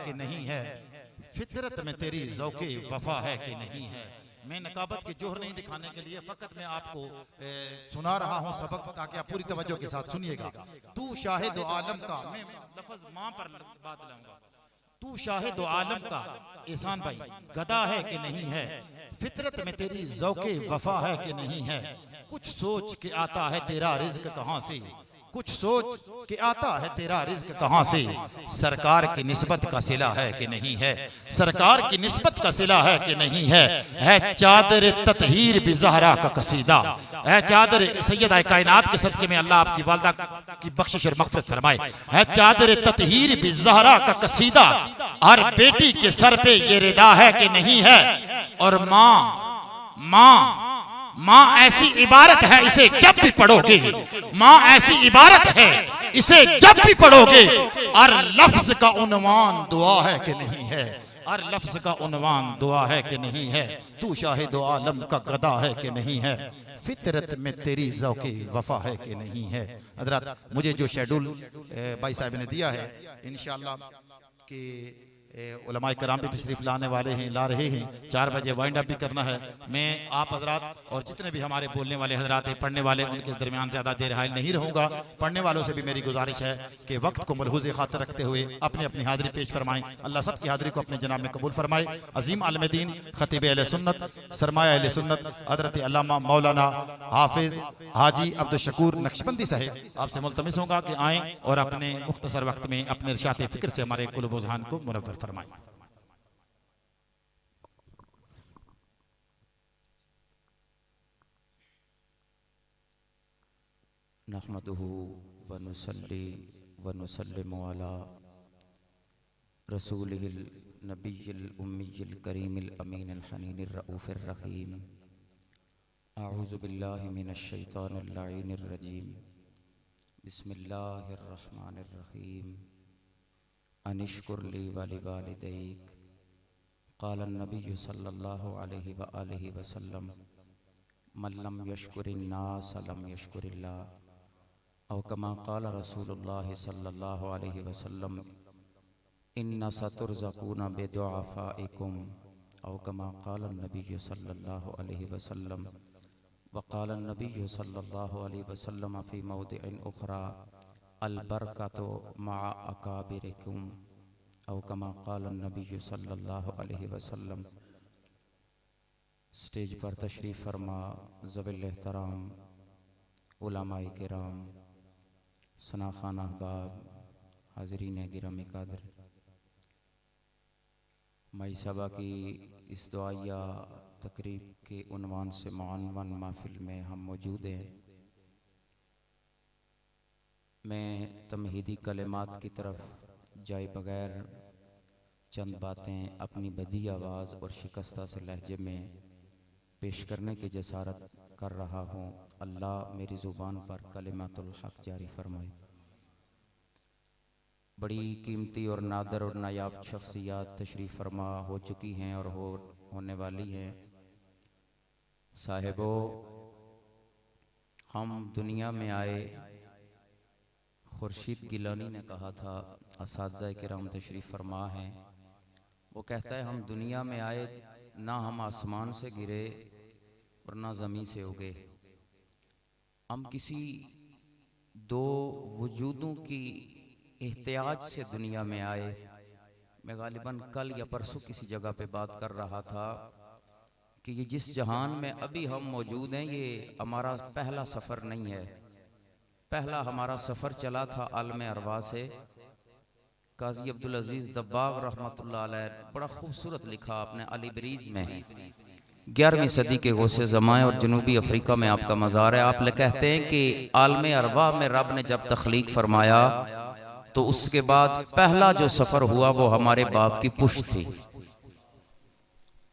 कि नहीं है, फितरत में तेरी ज़ौक़े वफा है कि नहीं है। मैं नकाबत के जोहर नहीं दिखाने के लिए फ़कत मैं आपको सुना रहा हूँ सबक, ताकि आप पूरी तवज्जो के साथ सुनिएगा। तू शाहिद आलम का, मैं लफ्ज़ माँ पर बात लाऊंगा। तू शाहिद आलम का एहसान भाई गदा है कि नहीं है, फितरत में तेरी ज़ौक़े वफा है कि नहीं है। कुछ सोच के आता है तेरा रिज़्क़ कहाँ से, कुछ सोच के आता है तेरा रिज़्क़ कहाँ से। सरकार की निस्बत का सिला है कि नहीं है, सरकार की निस्बत का सिला है कि नहीं है चादर ततहीर भी ज़हरा का कसीदा, है चादर सैयदा कायनात के सदक़े में अल्लाह आपकी वालदा की बख्शिश और मग़फ़िरत फरमाए। है चादर ततहीर भी ज़हरा का कसीदा, हर बेटी के सर पे ये रिदा है कि नहीं है। और माँ ऐसी इबारत है इसे जब भी पढ़ोगे, माँ ऐसी इबारत है इसे जब भी पढ़ोगे, और लफ्ज का उन्वान दुआ है कि नहीं है, और लफ्ज का उन्वान दुआ है कि नहीं है। तू शाहिद आलम का गदा है कि नहीं है, फितरत में तेरी ज़ौक़े वफा है कि नहीं है। हज़रात, मुझे जो शेड्यूल भाई साहब ने दिया है, इंशाअल्लाह कि उलमाए कराम भी तशरीफ लाने वाले हैं, ला रहे हैं। 4 बजे वाइंड अप भी करना है। मैं आप हजरात और जितने भी हमारे बोलने वाले हजरात हैं, पढ़ने वाले, उनके दरमियान ज़्यादा देर हायल नहीं रहूँगा। पढ़ने वालों से भी मेरी गुजारिश है कि वक्त को मलहूज़ खातिर रखते हुए अपनी अपनी हाज़िरी पेश फरमाएँ। अल्लाह सब की हाज़िरी को अपने जनाब में कबूल फरमाए। अज़ीम आलिम दीन ख़तीब अहले सुन्नत, सरमाया अहले सुन्नत, हज़रत अल्लामा मौलाना हाफिज़ हाजी अब्दुल शकूर नक्शबंदी साहब, आपसे मुल्तमिस होगा कि आएँ और अपने मुख्तसर वक्त में अपने इरशाद फ़िक्र से हमारे क़ुलूब व ज़हान को मुनव्वर फरमाएं। नहमदुहु व नुसल्ली व नुसल्लिमु अला रसूलिहिल नबिय्यिल उम्मिय्यिल करीमिल अमीनिल हनीनिर रऊफ़िर रहीम। अऊज़ु बिल्लाहि मिनश शैतानिर लईनिर रजीम। बिस्मिल्लाहिर रहमानिर रहीम। अनिश्कुर ली व लिवालिदैक। क़ाला नबिय्यु सल्लल्लाहु अलैहि व आलिहि वसल्लम मन लम यश्कुरिन नास लम यश्कुरिल्लाह। औ कमा क़ाल रसूलुल्लाह सल्लल्लाहु अलैहि वसल्लम इन्ना सतुरज़क़ूना बिदुआफ़ाइकुम। औ कमा क़ाल नबिय्यु सल्लल्लाहु अलैहि वसल्लम व क़ाल नबिय्यु सल्लल्लाहु अलैहि वसल्लम फ़ी मौदिइन उख़रा अल बरकतु मअ अकाबिरिकुम। औ कमा क़ाल नबिय्यु सल्लल्लाहु अलैहि वसल्लम। स्टेज पर तशरीफ़ फरमा ज़विल एहतराम उलमाए किराम, सनाख़ान अहबाब, हाज़रीन गिरामी कादर, मई सभा की इस दुआया तकरीब के उन्वान से मुअन्वन महफ़िल में हम मौजूद हैं। मैं तमहीदी कलिमात की तरफ जाए बगैर चंद बातें अपनी बदी आवाज़ और शिकस्ता से लहजे में पेश करने की जसारत कर रहा हूँ। अल्लाह मेरी ज़ुबान पर कलिमातुल हक़ जारी फरमाए। बड़ी कीमती और नादर और नायाब शख्सियात तशरीफ़ फरमा हो चुकी हैं और होने वाली हैं। साहिबो, हम दुनिया में आए, खुर्शीद गिलानी ने कहा था, असातिज़ा किराम तशरीफ़ फरमा हैं, वो कहता है हम दुनिया में आए ना हम आसमान से गिरे और ना ज़मीन से उगे, हम किसी दो वजूदों की एहतियाज से दुनिया में आए। मैं गालिबन कल या परसों किसी जगह पे बात कर रहा था कि ये जिस जहान में अभी हम मौजूद हैं, ये हमारा पहला सफ़र नहीं है। पहला हमारा सफ़र चला था आलम अरवा से। काजी अब्दुल अजीज़ दब्बाग रहमतुल्लाह अलैह, बड़ा खूबसूरत लिखा आपने अली ब्रीज में। 11वीं सदी के गौसे ज़माए और जनूबी अफ्रीका में आपका मज़ार है। आप कहते हैं कि आलम अरवा में रब ने जब तख्लीक फरमाया तो उसके बाद पहला जो सफ़र हुआ वो हमारे बाप की पुश्त थी।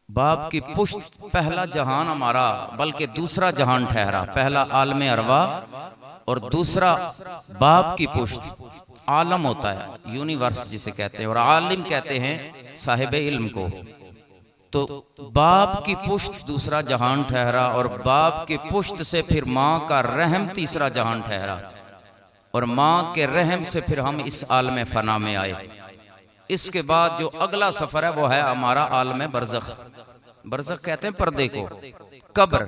बाप की पुश्त पहला जहान हमारा, बल्कि दूसरा जहान ठहरा। पहला आलम अरवा और दूसरा बाप की पुश्त। आलम होता है यूनिवर्स जिसे कहते हैं, और आलिम कहते हैं साहिब इल्म को। तो बाप की पुश्त दूसरा जहान ठहरा, और बाप की पुश्त से फिर माँ का रहम तीसरा जहान ठहरा, और माँ के रहम से फिर हम इस आलम फना में आए। इसके बाद जो अगला सफर है वो है हमारा आलम बरज़ख। बरज़ख कहते हैं पर्दे को, कब्र।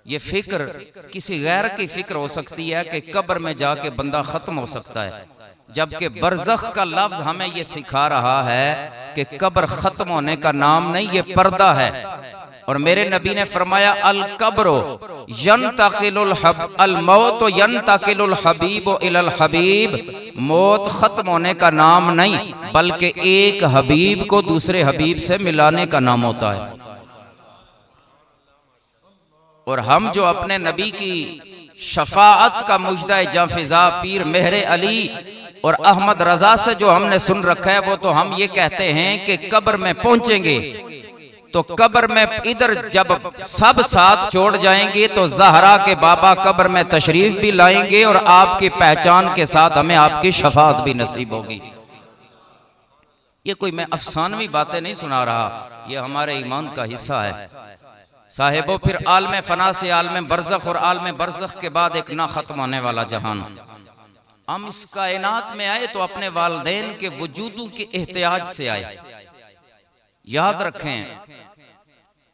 ये फिक्र किसी गैर की फिक्र हो सकती है कि कब्र में जाके बंदा खत्म हो सकता है, जबकि बरज़ख का लफ्ज हमें ये सिखा रहा है कि कब्र खत्म होने का नाम नहीं, ये पर्दा है। और मेरे नबी ने फरमाया अल कब्रो यंतकिलुल अल मौत यंतकिलुल हबीब इलल हबीब, मौत खत्म होने का नाम नहीं बल्कि एक हबीब को दूसरे हबीब से मिलाने का नाम होता है। और हम जो अपने नबी की शफाअत का मुजदा जाफिजा पीर मेहरे अली और अहमद रजा से जो हमने सुन रखा है, वो तो हम ये कहते हैं कि कब्र में पहुंचेंगे तो कब्र में इधर जब सब साथ छोड़ जाएंगे तो ज़हरा के बाबा कब्र में तशरीफ भी लाएंगे और आपकी पहचान के साथ हमें आपकी शफाअत भी नसीब होगी। ये कोई मैं अफसानवी बातें नहीं सुना रहा, ये हमारे ईमान का हिस्सा है साहिबो। फिर आलम फना से आलम बरज़ख और आलम बरज़ख के बाद एक ना खत्म होने वाला जहान। हम इस कायनात में आए तो अपने वालिदैन के वजूदों के एहतियाज से आए। याद रखें,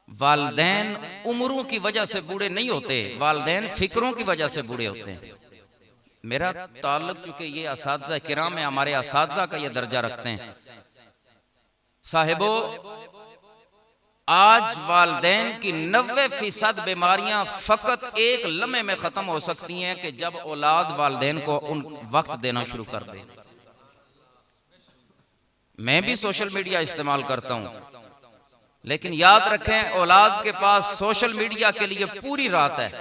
वालिदैन उम्रों की वजह से बूढ़े नहीं होते, वालिदैन फिक्रों की वजह से बूढ़े होते हैं। मेरा ताल्लुक चूंकि ये असातिज़ा किराम है, हमारे असातिज़ा का ये दर्जा रखते हैं साहिबो। आज वालिदैन की 90% बीमारियां फकत एक लम्हे में खत्म हो सकती हैं कि जब औलाद वालिदैन को उन वक्त देना शुरू कर दे। मैं भी सोशल मीडिया इस्तेमाल करता हूं, लेकिन याद रखें औलाद के पास सोशल मीडिया के लिए पूरी रात है,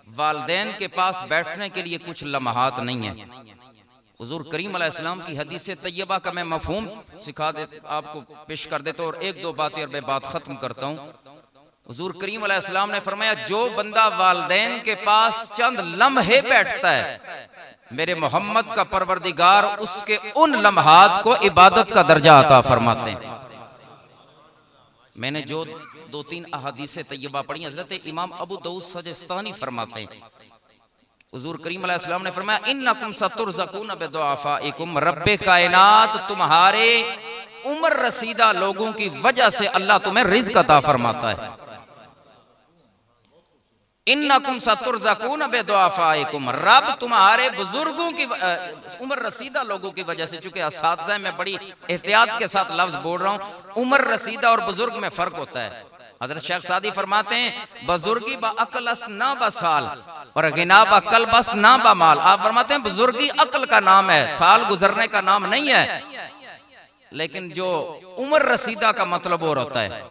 वालिदैन के पास बैठने के लिए कुछ लम्हात नहीं है। हुजूर करीम अलैहिस्सलाम की हदीस तैयबा का मैं मफहूम सिखा दे आपको पेश कर देता हूं और एक दो बातें और मैं बात खत्म करता हूं। हुजूर करीम अलैहिस्सलाम ने फरमाया जो बंदा वालिदैन के पास चंद लम्हे बैठता है, मेरे मोहम्मद का परवरदिगार उसके उन लम्हात को इबादत का दर्जा अता फरमाते हैं। मैंने जो 2-3 अहादीस तैयबा पढ़ी, हजरत इमाम अबू दाऊद सजिस्तानी फरमाते हैं हुजूर करीम अलैहिस्सलाम ने फरमाया इन्नकुम सतुरज़क़ून बिदुआफ़ाइकुम, रब्बे कायनात तुम्हारे उम्र रसीदा लोगों की वजह से अल्लाह तुम्हें रिज़्क़ अता फरमाता है। इन्नकुम सतुरज़क़ून बिदुआफ़ाइकुम, रब तुम्हारे बुजुर्गों की उम्र रसीदा लोगों की वजह से, चूंकि असातिज़ा में बड़ी एहतियात के साथ लफ्ज बोल रहा हूं, उम्र रसीदा और बुजुर्ग में फर्क होता है। हजरत शेख सादी फरमाते हैं बुजुर्गी बा अकलस ना बा साल और गिना बा कल बस ना बा माल। आप फरमाते हैं बुजुर्गी अक्ल का नाम है, साल गुजरने का नाम नहीं है, लेकिन जो उम्र रसीदा का मतलब और होता है।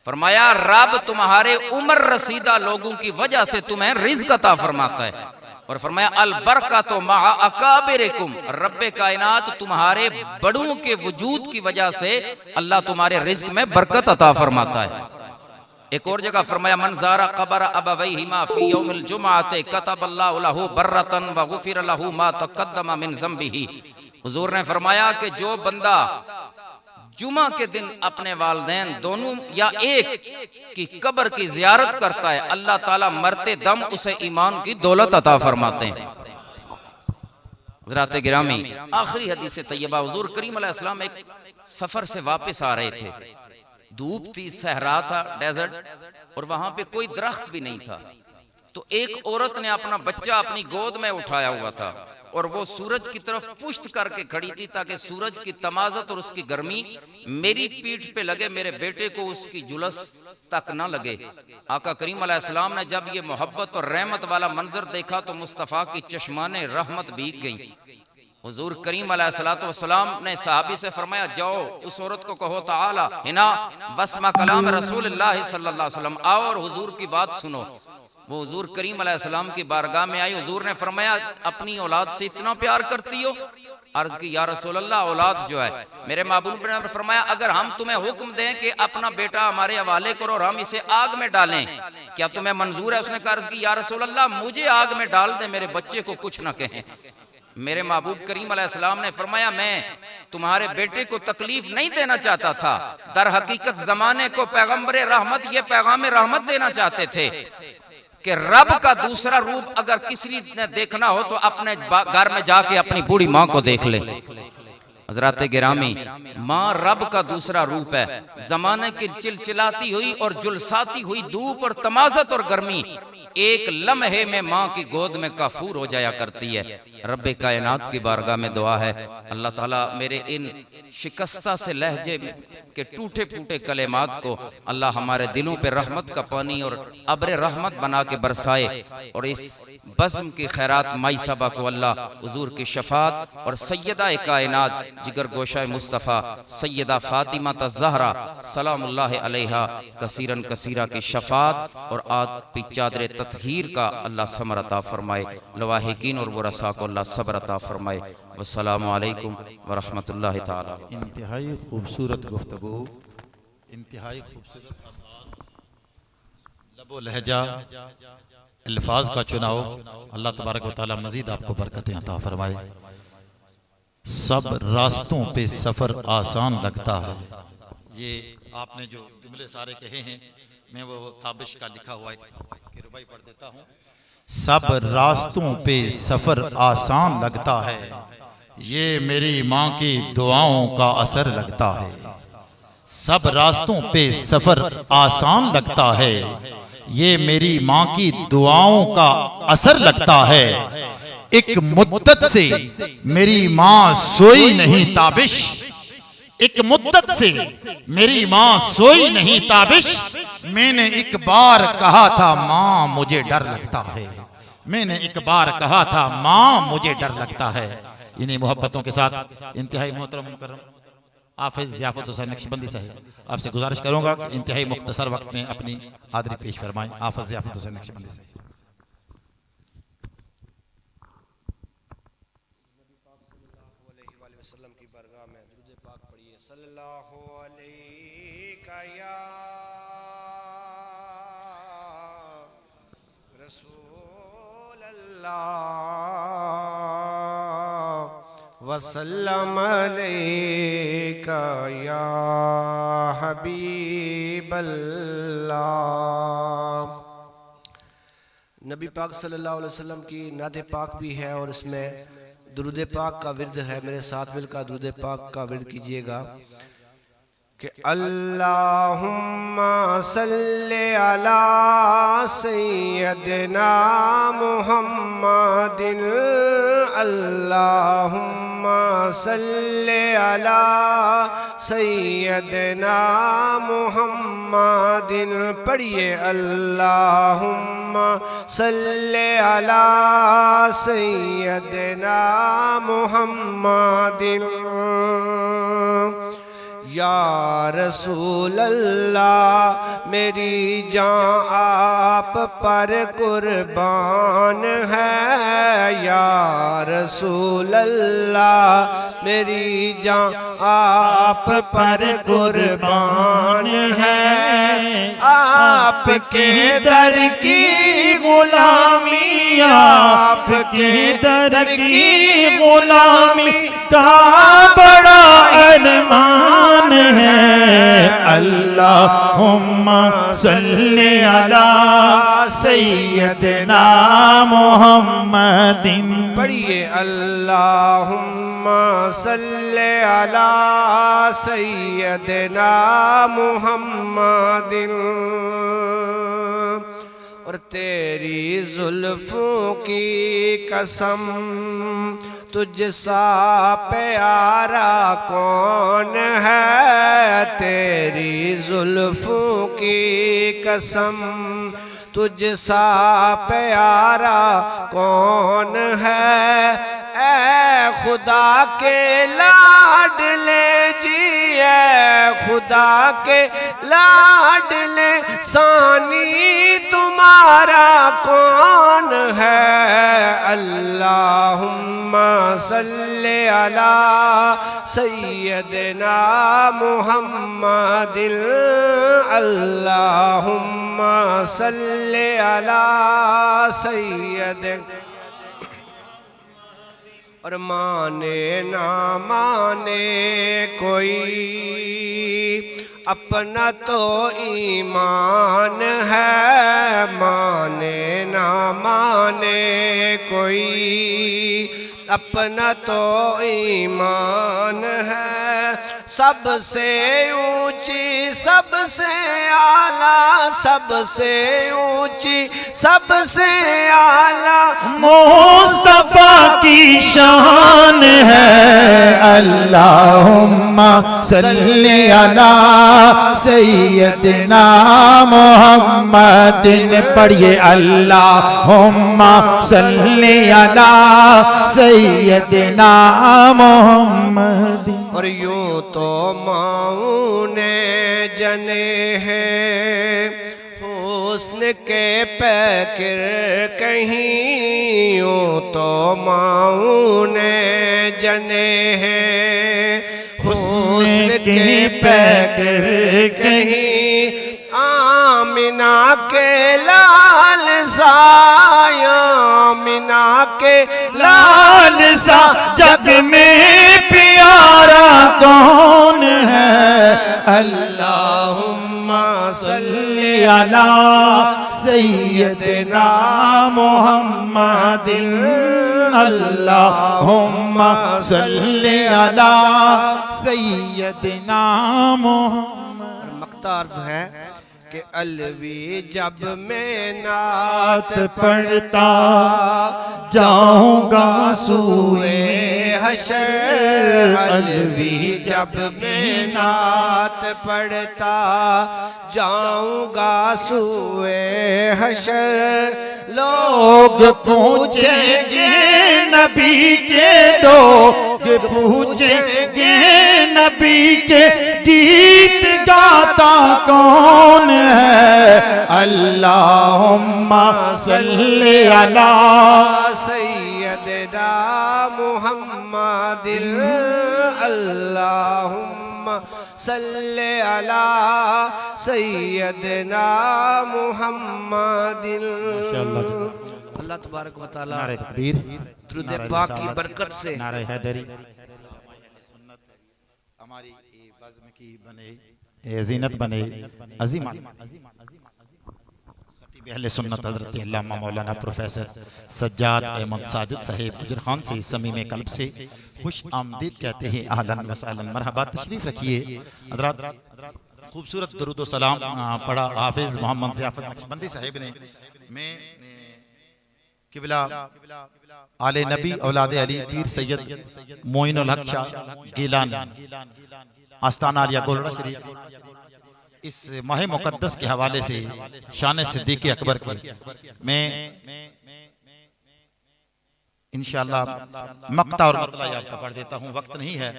फरमाया रब तुम्हारे उम्र रसीदा लोगों की वजह से तुम्हें रिज़्क़ अता फरमाता है। और फरमाया अल बरकतु मअ अकाबिरिकुम, रब्बे कायनात तुम्हारे बड़ों के वजूद की वजह से अल्लाह तुम्हारे रिज़्क़ में बरकत अता फरमाता है। एक और जगह फरमाया मन ज़ारा क़ब्र अबवैहिमा फ़ी यौमिल जुमअति कतबल्लाहु लहू बर्रतन व गुफ़िर लहू मा तक़द्दम मिन ज़म्बिही। हुजूर ने फरमाया कि जो बंदा जुमा के दिन अपने वालिदैन दोनों या एक की कब्र की जियारत करता है, अल्लाह ताला मरते दम उसे ईमान की दौलत अता फरमाते हैं। हज़रात गिरामी, आखिरी हदीस तैयबा, हुजूर करीम अलैहिस्सलाम एक सफर से वापस आ रहे थे, धूप थी, सहरा था, डेजर्ट, और वहां पे कोई दरख्त भी नहीं था। तो एक औरत ने अपना बच्चा अपनी गोद में उठाया हुआ था और वो सूरज की तरफ पुष्ट करके खड़ी थी ताकि सूरज की तमाज़त और उसकी गर्मी मेरी पीठ पे लगे, मेरे बेटे को उसकी जुलस तक न लगे। आका करीम अलैहिस्सलाम ने जब ये मोहब्बत और रहमत वाला मंजर देखा तो मुस्तफ़ा की चश्माने रहमत भीग गई। हुजूर करीम अलैहिस्सलाम ने सहाबी से फरमाया जाओ उस औरत को कहो ताला हिना वस्मा कलाम रसूलुल्लाह सल्लल्लाहु अलैहि वसल्लम, आओ और हुजूर की बात सुनो। वो हुजूर करीम अलैहिस्सलाम की बारगाह में आई। हुजूर ने फरमाया अपनी औलाद से इतना प्यार करती हो? अर्ज की या रसूल अल्लाह, औलाद जो है, मेरे महबूब ने फरमाया अगर हम तुम्हें हुक्म दें कि अपना बेटा हमारे हवाले करो और हम इसे आग में डालें, क्या तुम्हें मंजूर है? उसने अर्ज की या रसूल अल्लाह, मुझे आग में डाल दे, मेरे बच्चे को कुछ न कहें। मेरे महबूब करीम अलैहिस्सलाम ने फरमाया मैं तुम्हारे बेटे को तकलीफ नहीं देना चाहता था, दर हकीकत जमाने को पैगंबर रहमत ये पैगाम रहमत देना चाहते थे कि रब का दूसरा रूप अगर किसी ने देखना हो तो अपने घर में जाके अपनी बूढ़ी माँ को देख ले। हजरत गिरामी, माँ रब का दूसरा रूप है। जमाने की चिलचिलाती हुई और जुलसाती हुई धूप और तमाजत और गर्मी एक लम्हे में माँ की गोद में काफूर हो जाया करती है। रब्बे कायनात की बारगाह में दुआ है, अल्लाह ताला मेरे इन शिकस्ता से लहजे के टूटे फूटे कलेमात को अल्लाह हमारे दिलों पे रहमत का पानी और अब्र रहमत बना के बरसाए, और इस बज़्म की खैरात माई साहबा को अल्लाह हुजूर की शफात और सैयदा कायनात जिगर गोशा मुस्तफ़ा सैयदा फातिमा ज़हरा सलामुल्लाह अलैहा कसीरन कसीरा की शफात और आद पी चादर तत्हीर का अल्लाह समर अता फरमाए। लवाहिकीन और वरसा को अल्लाह सब्र अता फरमाए। वस्सलामु अलैकुम वरहमतुल्लाहि ताला। इंतहाई खूबसूरत गुफ्तगू, इंतहाई खूबसूरत अंदाज, लबो लहजा, अल्फाज का चुनाव, अल्लाह तबारक व तआला मजीद आपको बरकतें अता फरमाए। सब रास्तों पे सफर आसान लगता है, ये आपने जो जुमले सारे कहे हैं, मैं वो ताबिश का लिखा हुआ एक रुबाई पढ़ देता हूँ। सब रास्तों पे सफर आसान लगता है, ये मेरी माँ की दुआओं का असर लगता है। सब रास्तों पे सफर आसान लगता है, ये मेरी माँ की दुआओं का असर लगता है। एक मुद्दत से मेरी माँ सोई नहीं ताबिश, एक मुद्दत से मेरी माँ सोई नहीं ताबिश, मैंने एक बार कहा था माँ मुझे डर लगता है, मैंने एक बार कहा था माँ मुझे डर लगता है। इन्हीं मोहब्बतों के साथ इंतहाई मोहतरम मुकर्रम हाफिज ज़ियाफ़त हुसैन नक्शबंदी साहब आपसे गुजारिश करूंगा कि इंतहाई मुख्तसर वक्त में अपनी हाज़िरी पेश फरमाएं। हाफिज ज़ियाफ़त हुसैन नक्शबंदी साहब। वसल्लम अलैका या हबीब अल्लाह। नबी पाक सल्लल्लाहु अलैहि वसल्लम की नात पाक भी है और इसमें दुरूद पाक का विर्द है। मेरे साथ मिलकर दुरूद पाक का विर्द कीजिएगा कि अल्लाहुम्मा सल्ले अला सय्यदना मुहम्मदिन, अल्लाहुम्मा सल्ले अला सय्यदना मुहम्मदिन। पढ़िए अल्लाहुम्मा सल्ले अला सय्यदना मुहम्मदिन। या रसूल अल्लाह मेरी जान आप पर कुर्बान है, या रसूल अल्लाह मेरी जान आप पर कुर्बान है। आपके दर की गुलामी, आपके दर की गुलामी का बड़ा अरमान है। अल्लाहुम्मा सल्ली अला सय्यदना मुहम्मदिन। पढ़िए अल्लाहुम्मा सल्ली अला सय्यदना मुहम्मदिन। और तेरी जुल्फों की कसम तुझसा प्यारा कौन है, तेरी जुल्फों की कसम तुझसा प्यारा कौन है। ऐ खुदा के लाडले जी, ऐ खुदा के लाडले सानी तुम्हारा कौन है। अल्लाहुम्मा सल्ले अला सय्यदना मुहम्मदिन, अल्लाहुम्मा सल्ले अला सय्यदना। और माने ना माने कोई अपना तो ईमान है, माने ना माने कोई अपना तो ईमान है, सबसे ऊंची सबसे आला, सबसे ऊंची सबसे आला मुस्तफा की शान है। अल्लाहुम्मा सल्ली अला सय्यदना मुहम्मदिन, पढ़िए अल्लाहुम्मा सल्ली अला सय्यदना मुहम्मदिन। और यूं तो माऊं ने जने हैं हुस्न के पैकर कहीं, यूं तो माऊं ने जने हैं हुस्न के पैकर कहीं, आमिना के लाल साया, आमिना के लाल सा जग में प्यारा कौन है। अल्लाहुम्मा सल्ली अला सय्यदना मुहम्मदिन, अल्लाहुम्मा सल्ली अला सय्यदना मुहम्मद। मक्ता अर्ज है कि अलवी जब मैं नात पढ़ता जाऊंगा सूए हशर, अलवी जब मैं नात पढ़ता जाऊंगा सूए हशर, लोग पूछेंगे नबी के, लोग पूछेंगे नबी के गीत गाता कौन है। अल्लाहुम्मा सल्ली अला सय्यदना मुहम्मदिन, अल्लाहुम्मा सल्ली अला सय्यदना मुहम्मदिन। अल्लाह तबारक व तआला नारे तकबीर, दुरूद पाक की बरकत से नारे हैदरी हमारी बज़्म की बने ज़ीनत बने अज़ीम खतीब अहले सुन्नत हज़रत अल्लामा मौलाना प्रोफेसर सज्जाद अहमद साजिद साहिब गुजर खान से समीम कल्ब से खुश आमदीद कहते हैं। अहलन व सहलन, मरहबा, तशरीफ रखिए हज़रात। खूबसूरत दुरूद व सलाम पढ़ा हाफिज़ मोहम्मद ज़ियाफ़त नक्शबंदी साहिब ने। मैं किबला आले नबी औलाद अली पीर सैयद मोइनुल हक शाह गिलानी आस्ताना आलिया गोलड़ा शरीफ इस माह मुकद्दस के हवाले से शान सिद्दीक़ अकबर के मैं इंशाअल्लाह मक्ता और मतला आपका पढ़ देता हूँ, वक्त नहीं है,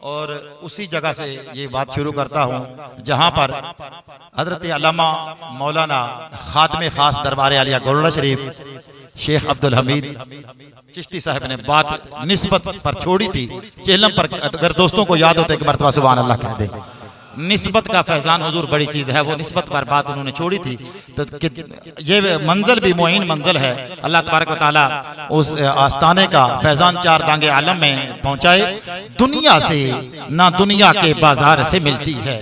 और उसी जगह से ये बात शुरू करता हूँ जहाँ पर हजरत अल्लामा मौलाना खातमे खास दरबार आलिया गोलड़ा शरीफ शेख अब्दुल हमीद चिश्ती साहब ने बात निस्बत पर छोड़ी थी चेलम पर। अगर दोस्तों को याद होता है कि मर्तबा सुभान अल्लाह कह दे। निस्बत का फैजान हुजूर बड़ी चीज़ है, वो निस्बत पर बात उन्होंने छोड़ी थी। तो ये मंजिल भी मोइन मंजिल है। अल्लाह तबारक व तआला उस आस्ताने का फैजान चार दांगे आलम में पहुँचाए। दुनिया से ना दुनिया के बाजार से मिलती है,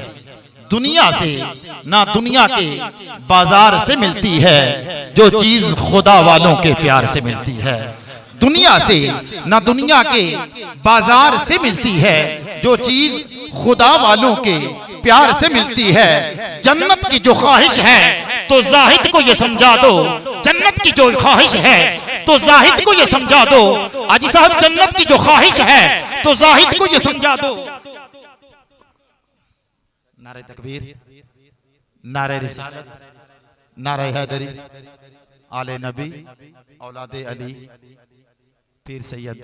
दुनिया से ना दुनिया के बाजार से मिलती है, जो चीज खुदा वालों के प्यार से मिलती है। दुनिया से ना दुनिया के बाजार से मिलती है, जो चीज खुदा वालों के प्यार से मिलती है। जन्नत की जो ख्वाहिश है तो जाहिद को ये समझा दो, जन्नत की जो ख्वाहिश है तो जाहिद को ये समझा दो। हाजी साहब, जन्नत की जो ख्वाहिश है तो जाहिद को ये समझा दो। नारे तकबीर, नारे रिसालत, नारे हैदरी, आले नबी औलादे अली पीर सैयद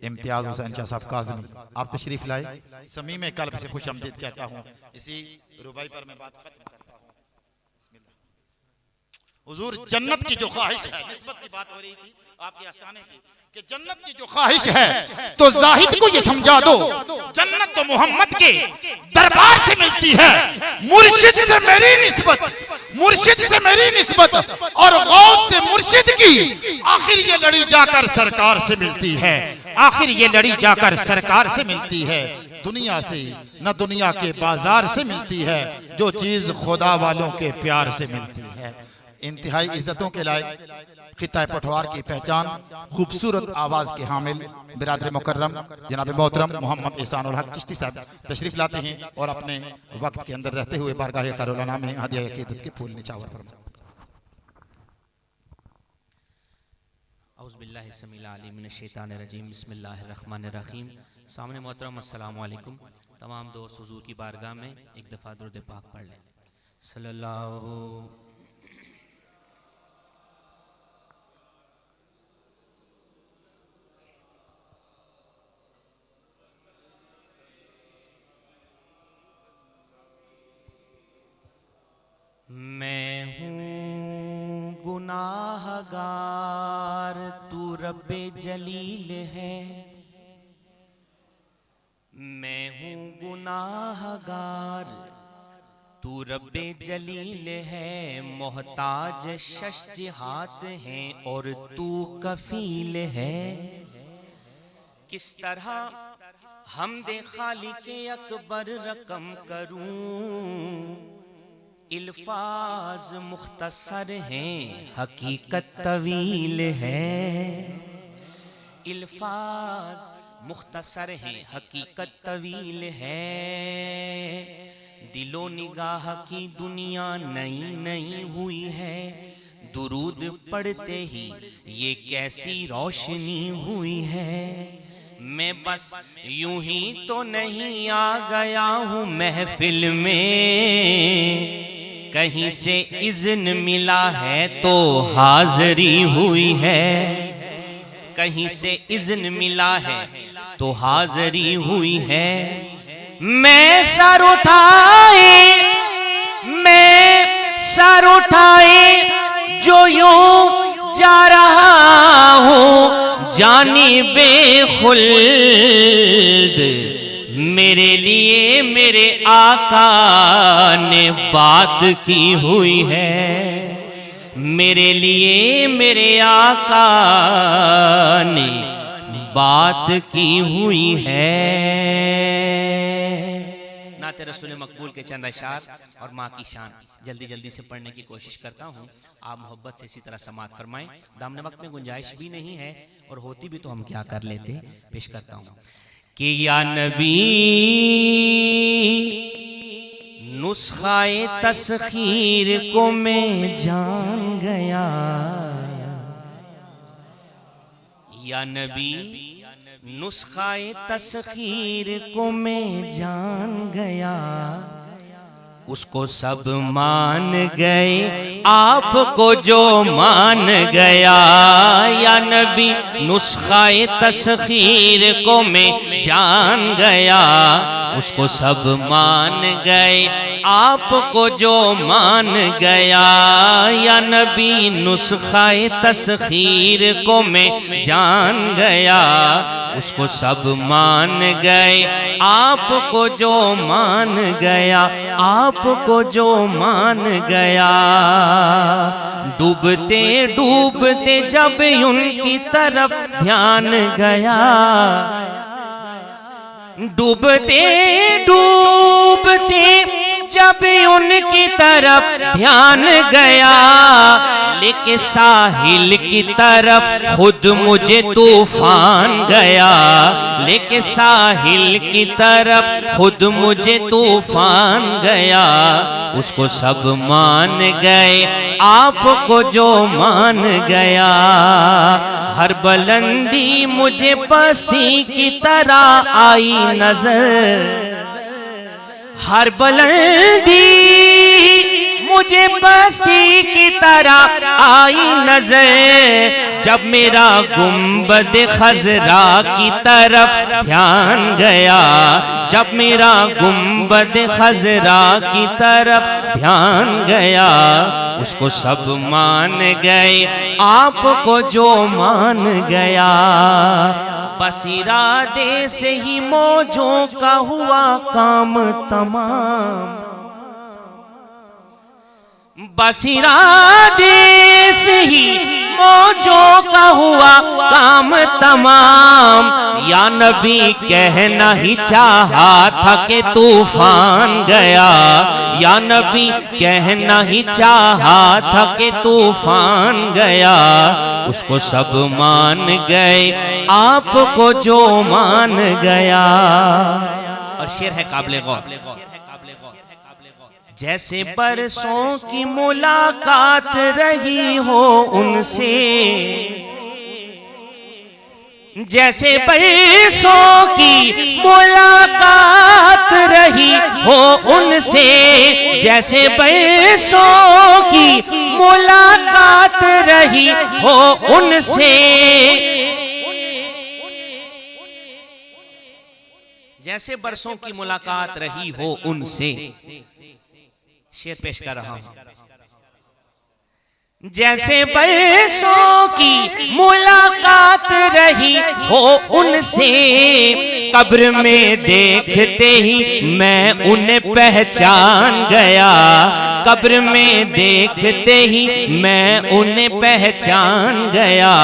इम्तियाज हुसैन शाह साहब काज़मी, आप तशरीफ लाए। समीम कल्ब से खुश आमदीद कहता हूँ। इसी रुबाई पर मैं बात खत्म करता हूँ। हुजूर, जन्नत की जो ख्वाहिश है, निस्बत की बात हो रही थी आपके आस्थाने की, कि जन्नत की जो ख्वाहिश है तो जाहिद को ये समझा दो, जन्नत तो मोहम्मद के दरबार से मिलती है। मुर्शिद से मेरी निस्बत, मुर्शिद से मेरी निस्बत और गौस से मुर्शिद की आखिर ये लड़ी जाकर सरकार से मिलती है, आखिर ये लड़ी जाकर सरकार से मिलती है। दुनिया से न दुनिया के बाजार से मिलती है, जो चीज खुदा वालों के प्यार से मिलती है। इंतहाई इज्जतों के लायक खित्ता पठवार की पहचान, खूबसूरत आवाज के हामिल बिरादर मुकर्रम जनाब मोहतरम मोहम्मद एहसानुल हक चिश्ती साहब तशरीफ लाते हैं और अपने वक्त के अंदर रहते हुए बारगाह खैरुलअनाम में हदिया अकीदत के फूल निछावर फरमाएं। औज़ुबिल्लाहि समीउल अलीम मिनश शैतानिर रजीम बिस्मिल्लाहिर रहमानिर रहीम। सामने मोहतरम अस्सलामु अलैकुम। तमाम दोस्त हुजूर की बारगाह में एक दफ़ा दुरूद पाक पढ़ लें। सल्लल्लाहु मैं हूँ गुनाहगार तू रब्बे जलील है, मैं हूँ गुनाहगार तू रब्बे जलील है, मोहताज शश जिहात है और तू कफील है। किस तरह हमदे खालिके अकबर रकम करूं, इल्फाज मुख्तसर हैं हकीकत तवील है। इल्फाज मुख्तसर हैं हकीकत तवील है, दिलो निगाह की दुनिया नई नई हुई है, दुरूद पढ़ते ही ये कैसी रोशनी हुई है। मैं बस यूं ही तो नहीं आ गया हूँ महफिल में, कहीं से इज़्न मिला है तो हाज़री हुई है, कहीं से इज़्न मिला है तो हाज़री हुई है। मैं सर उठाए जो यूं जा रहा हूँ जानिबे खुल्द, मेरे लिए मेरे आका ने बात की हुई है, मेरे लिए मेरे आका ने बात की हुई है। नाते रसूल मकबूल के चंद अशार और माँ की शान जल्दी जल्दी से पढ़ने की कोशिश करता हूँ, आप मोहब्बत से इसी तरह समात फरमाएं। दामने वक्त में गुंजाइश भी नहीं है और होती भी तो हम क्या कर लेते। पेश करता हूँ कि या नबी नुस्खाए तस्खीर को मैं जान गया, या नबी नुस्खाए तस्खीर को मैं जान गया, उसको सब मान गए आपको जो मान गया। या नबी नुस्खाए तस्खीर को मैं जान गया, उसको सब मान गए आपको जो मान गया। या नबी नुस्खाए तस्खीर को मैं जान गया, उसको सब मान गए आपको जो मान गया, आपको जो मान गया। डूबते डूबते जब उनकी तरफ ध्यान गया, डूबते डूबते जब उनकी तरफ ध्यान गया, लेके साहिल की तरफ खुद मुझे तूफान गया, लेके साहिल की तरफ खुद मुझे तूफान गया। उसको सब मान गए आपको जो मान गया। हर बुलंदी मुझे पस्ती की तरह आई नजर, हर बुलंदी मुझे बस्ती की तरह आई नजर, जब मेरा गुंबद खजरा की तरफ ध्यान गया, जब मेरा गुंबद खजरा की तरफ ध्यान गया। उसको सब मान गए आपको जो मान गया। बस इरादे से ही मौजों का हुआ काम तमाम, बस इरादे से ही मौजों का हुआ काम तमाम। या नबी कहना ही चाहा था कि तूफान गया, या नबी कहना ही चाहा था कि तूफान गया। उसको सब मान गए, आपको जो मान गया। और शेर है काबिल गौर। जैसे बरसों की मुलाकात रही हो उनसे, जैसे बरसों की मुलाकात रही हो उनसे, जैसे बरसों की मुलाकात रही हो उनसे, जैसे बरसों की मुलाकात रही हो उनसे। शेर पेश कर रहा हूं। जैसे बरसों की मुलाकात रही हो उनसे, कब्र में देखते ही मैं उन्हें पहचान गया। कब्र में देखते ही मैं उन्हें पहचान गया।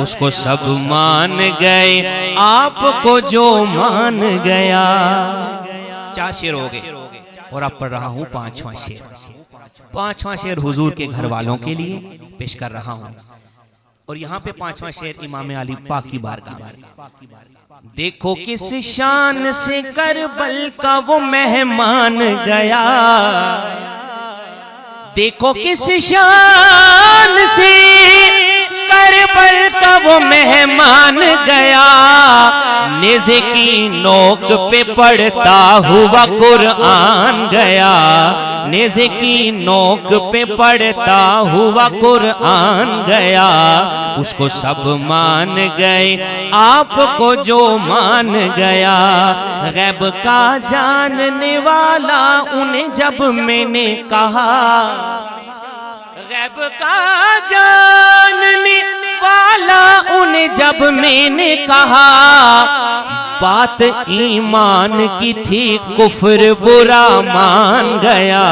उसको सब मान गए, आपको जो मान गया। 4 शेर हो गए और अब पढ़ रहा हूं 5वां शेर। 5वां शेर हुजूर के घर वालों के लिए पेश कर रहा हूं। और यहाँ पे 5वां शेर इमाम अली पाक की बारगाह। देखो किस शान से करबल का वो मेहमान गया, देखो किस शान से करबल का वो मेहमान गया। नेज़े की नोक पे पढ़ता हुआ कुरान गया, नेज़े की नोक पे पढ़ता हुआ कुरान गया। उसको सब मान गए, आपको जो मान गया। गैब का जानने वाला उन्हें जब मैंने कहा, गैब का जानने वाला उन्हें जब मैंने कहा। बात ईमान की थी, कुफ्र बुरा मान गया।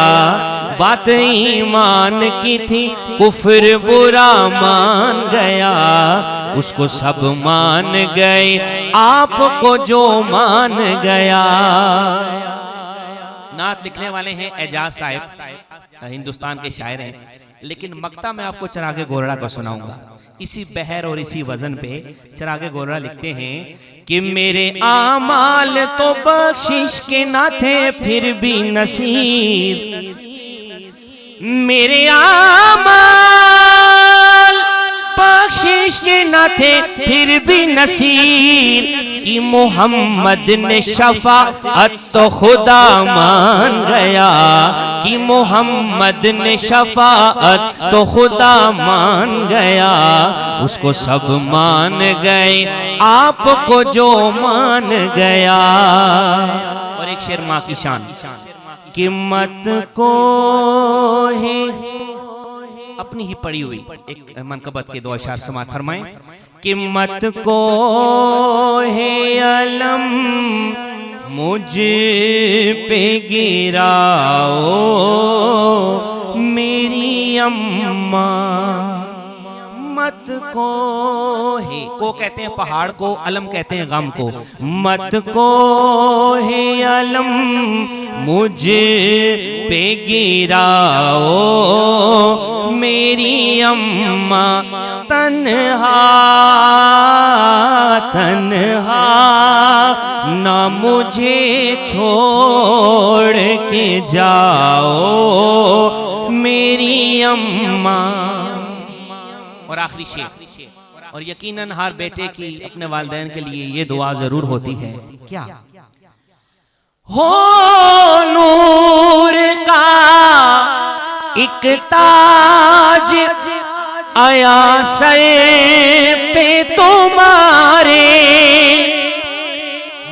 बात ईमान की थी, कुफ्र बुरा मान गया। उसको सब मान गए, आपको जो मान गया। नात लिखने वाले हैं एजाज साहब, हिंदुस्तान के शायर हैं। लेकिन मक्ता मैं आपको चिरागे गोरड़ा को सुनाऊंगा। इसी बहर और इसी वजन पे चिरागे गोरड़ा लिखते हैं कि मेरे आमाल तो बख्शिश के ना थे फिर भी नसीर, मेरे आमाल बख्शिश के न थे फिर भी नसीर। कि मोहम्मद ने शफाअत तो खुदा मान गया, कि मोहम्मद ने शफाअत तो खुदा मान गया। उसको सब मान गए, आपको जो मान गया। और एक शेर माँ की शान। कि मत को है अपनी ही पड़ी हुई एक मनकबत के 2 अशार समात फरमाएं। कि मत को है अलम मुझ पे गिराओ मेरी अम्मा। मत को है, को कहते हैं पहाड़ को, अलम कहते हैं गम को। मत को है अलम मुझ पे गिराओ मेरी अम्मा। तन्हा तन्हा ना मुझे छोड़ के जाओ मेरी अम्मा। और आखिरी शेर। और यकीनन हर बेटे की अपने वालिदैन के लिए ये दुआ जरूर होती है। क्या? हो नूर का एक ताज आया सर पे तुम्हारे,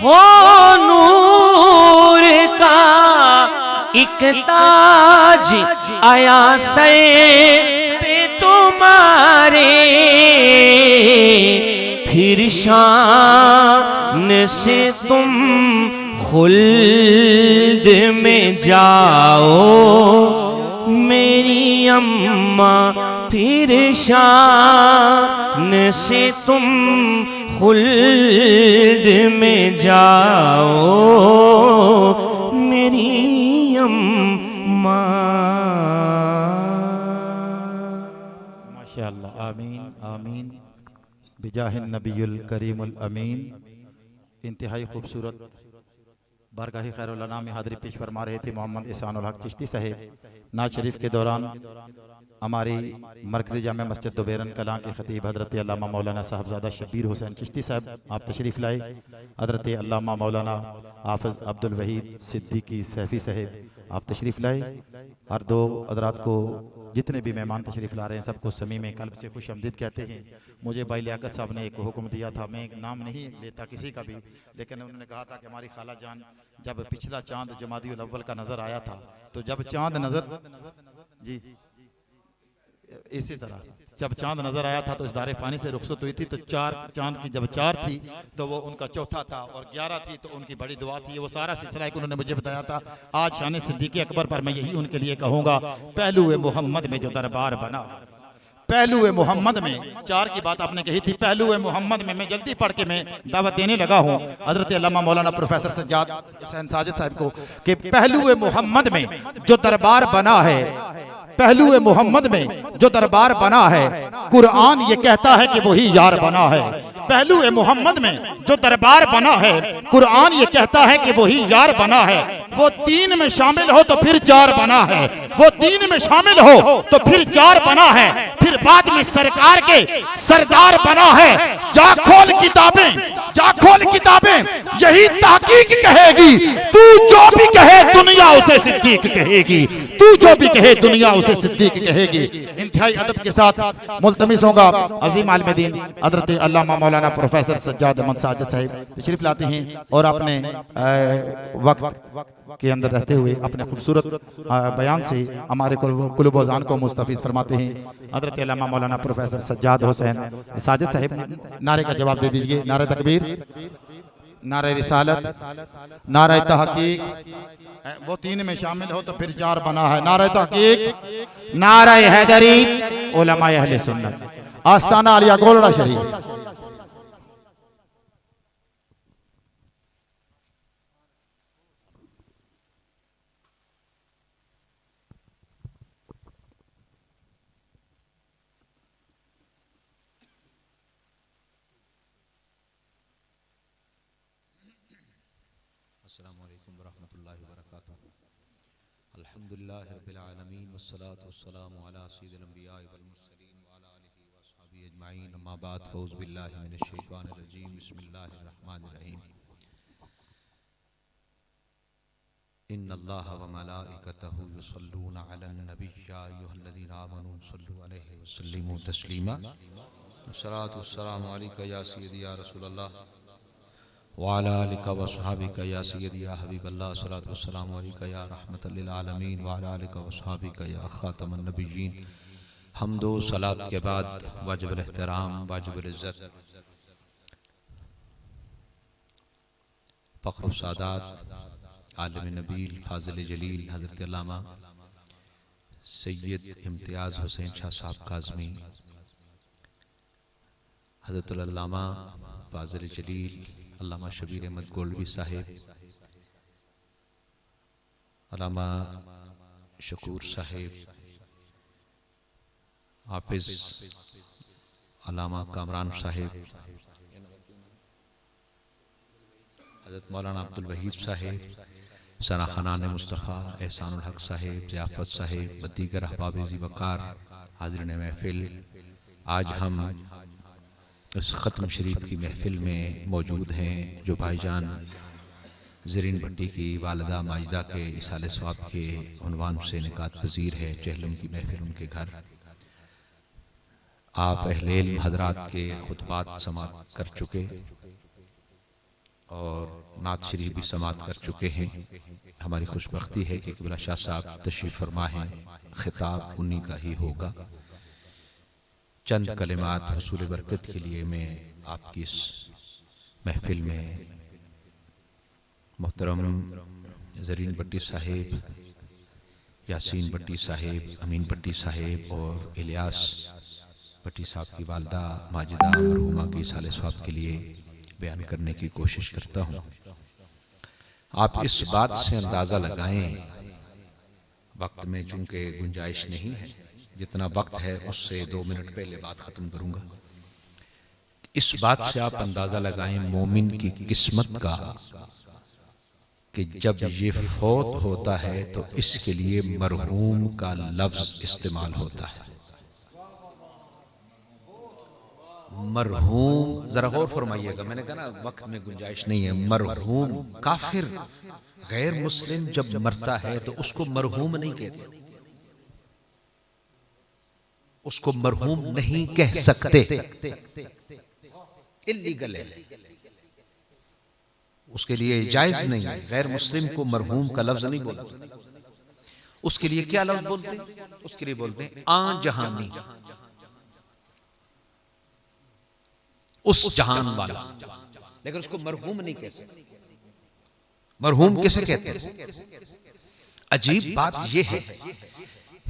हो नूर का एक ताज आया सर पे तुम्हारे। फिर शान से तुम खुल्द में जाओ मेरी अम्मा। फिर शान से तुम खुल्द में जाओ मेरी अम्मा। माशाअल्लाह, आमीन आमीन बिजाहिन नबीयुल करीमुल अमीन। इंतहाई खूबसूरत बारगाही खैरुल अनाम में हाज़री पेश फरमा रहे थे मोहम्मद एहसानुल हक चिश्ती साहिब। नाज शरीफ के दौरान हमारी मरकज़ी जामे मस्जिद दोबेरन कलां के खतीब हज़रत अल्लामा मौलाना साहबज़ादा शब्बीर हुसैन चिश्ती साहब आप तशरीफ़ लाए। हज़रत अल्लामा मौलाना हाफ़िज़ अब्दुल वहीद सिद्दीकी सैफ़ी साहब आप तशरीफ़ लाए। हर दो हज़रात को जितने भी मेहमान तशरीफ़ ला रहे हैं सबको समी में कल्ब से खुश आमदीद कहते हैं। मुझे भाई लियाकत साहब ने एक हुक्म दिया था, मैं एक नाम नहीं लेता किसी का भी, लेकिन उन्होंने कहा था कि हमारी खाला जान जब पिछला चांद जमादियुल अव्वल का नज़र आया था, तो जब चांद नज़र जी इसी तरह जब चांद नजर आया था तो इस दारे फानी से रुखसत हुई थी, तो चांद की जब 4 थी तो वो उनका चौथा था, और 11 थी तो उनकी बड़ी दुआ थी। वो सारा सिलसिला एक उन्होंने मुझे बताया था। आज शान सिद्दीक़ अकबर पर मैं यही उनके लिए कहूँगा, पहलू मोहम्मद में जो दरबार बना, पहलू मोहम्मद में 4 की बात आपने कही थी, पहलू मोहम्मद में मैं जल्दी पढ़ के मैं दावत देने लगा हूँ हजरत अल्लामा मौलाना प्रोफेसर सज्जाद हुसैन साजिद साहब को कि पहलू मोहम्मद में जो दरबार बना है, पहलू मोहम्मद में जो दरबार बना है, कुरान ये कहता है कि वही यार बना है। पहलू मोहम्मद में जो दरबार बना है, कुरान ये कहता है कि वही यार बना है। वो 3 में शामिल हो तो फिर 4 बना है, वो 3 में शामिल हो तो फिर 4 बना है, फिर बाद में सरकार के सरदार बना है। जा खोल किताबें, जा खोल किताबें, यही तहकीक कहेगी। तू जो भी कहे दुनिया उसे सिद्दीक कहेगी, तू जो भी कहे दुनिया उसे सिद्दीक कहेगी। इंतहाई अदब के साथ मुल्तमिस होगा अजीम आलिम दीन हजरत अल्लामा मौलाना प्रोफेसर सज्जाद अहमद साजिद साहिब तशरीफ लाते हैं और अपने वक्त के अंदर रहते हुए अपने खूबसूरत बयान से हमारे कुलुब-ओ-ज़ान को मुस्तफ़ीज़ फरमाते हैं। हजरत अल्लामा मौलाना प्रोफेसर सज्जाद हुसैन साजिद साहिब नारे का जवाब दे दीजिए। नारे तकबीर, नारे रिसालत, नारे तहकीक। वो 3 में शामिल हो तो फिर 4 बना है। नारे तहकीक, नारे हैदरी, उलमाए अहले सुन्नत, आस्ताना आलिया गोलड़ा शरीफ। अस्सलामु अलैकुम वरहमतुल्लाहि वबरकातुहू। अल्हम्दुलिल्लाहि रब्बिल आलमीन वस्सलातु वस्सलामु अला सय्यिदिल अंबियाइ वल मुरसलीन व अला आलिहि व अस्हाबिहि अजमाइन। अम्मा बाद फौज़ु बिल्लाहि मिनश शैतानिर रजीम। बिस्मिल्लाहिर रहमानिर रहीम। इन्नल्लाहा व मलाइकतहु युसल्लूना अलन नबी या अय्युहल्लज़ीना आमनू सल्लु अलैहि व सल्लिमू तस्लीमा। अस्सलातु वस्सलामु अलैका या सय्यदी या रसूलल्लाह वाला आलिका व सहाबिका या सय्यदी या हबीबल्लाह। अस्सलातु वस्सलामु अलैका या रहमतल लिल आलमीन वाला आलिका व सहाबिका या खातमन नबिय्यीन। हम्दो सलात के बाद वाजिबुल एहतराम, वाजिबुल इज्जत, फ़ख्र सादात, आलिम नबील, फाज़िल जलील हज़रत अल्लामा सैयद इम्तियाज़ हुसैन शाह साहब काज़मी, हज़रत अल्लामा फाज़िल जलील अल्लामा शबीर अहमद गोल्डवी साहिब, अल्लामा शकूर साहिब, हाफिज़ अल्लामा कामरान साहिब, हज़रत मौलाना अब्दुल वहीद साहिब, सना खनान मुस्तफ़ा, एहसानुल हक साहिब, ज़ियाफ़त साहिब व दीगर अहबाब ज़ी-वक़ार, हाज़िरीन महफ़िल, आज हम इस ख़त्म शरीफ की महफ़िल में मौजूद हैं जो भाईजान ज़रीन भट्टी की वालिदा माजिदा के इसाले सवाब के उन्वान से निकात पज़ीर है। चहलम की महफ़िल उनके घर। आप अहले इल्म हज़रात के खुतबात समात कर चुके और नात शरीफ भी समात कर चुके हैं। हमारी खुशबख्ती है कि क़िबला शाह साहब तशरीफ़ फरमा हैं, खिताब उन्हीं का ही होगा। चंद कलिमात हुसूल बरकत के लिए मैं आपकी इस महफ़िल में मोहतरम ज़रीन भट्टी साहिब यासीन भट्टी साहेब, अमीन भट्टी साहेब और इलियास भट्टी साहब की वालदा माजिदा मरहूमा की साले स्वाब के लिए बयान करने की कोशिश करता हूँ। आप इस बात से अंदाज़ा लगाएं, वक्त में चूंकि गुंजाइश नहीं है, जितना वक्त है उससे 2 मिनट पहले बात ख़त्म करूँगा। इस बात से आप अंदाज़ा लगाएं मोमिन की किस्मत का कि जब ये फौत होता है तो इसके लिए मरहूम का लफ्ज़ इस्तेमाल होता है। मरहूम, जरा गौर फरमाइएगा, मैंने कहा ना वक्त में गुंजाइश नहीं है। मरहूम, काफिर गैर मुस्लिम जब मरता है तो उसको मरहूम नहीं कहते, उसको मरहूम नहीं कह सकते, इल्लीगल है, उसके लिए जायज नहीं है। गैर मुस्लिम को मरहूम का लफ्ज नहीं बोलते, उसके लिए क्या लफ्ज बोलते हैं? उसके लिए बोलते हैं आ जहानी, उस जहान वाला, लेकिन उसको मरहूम नहीं कह सकते। मरहूम किसे कहते हैं? अजीब बात यह है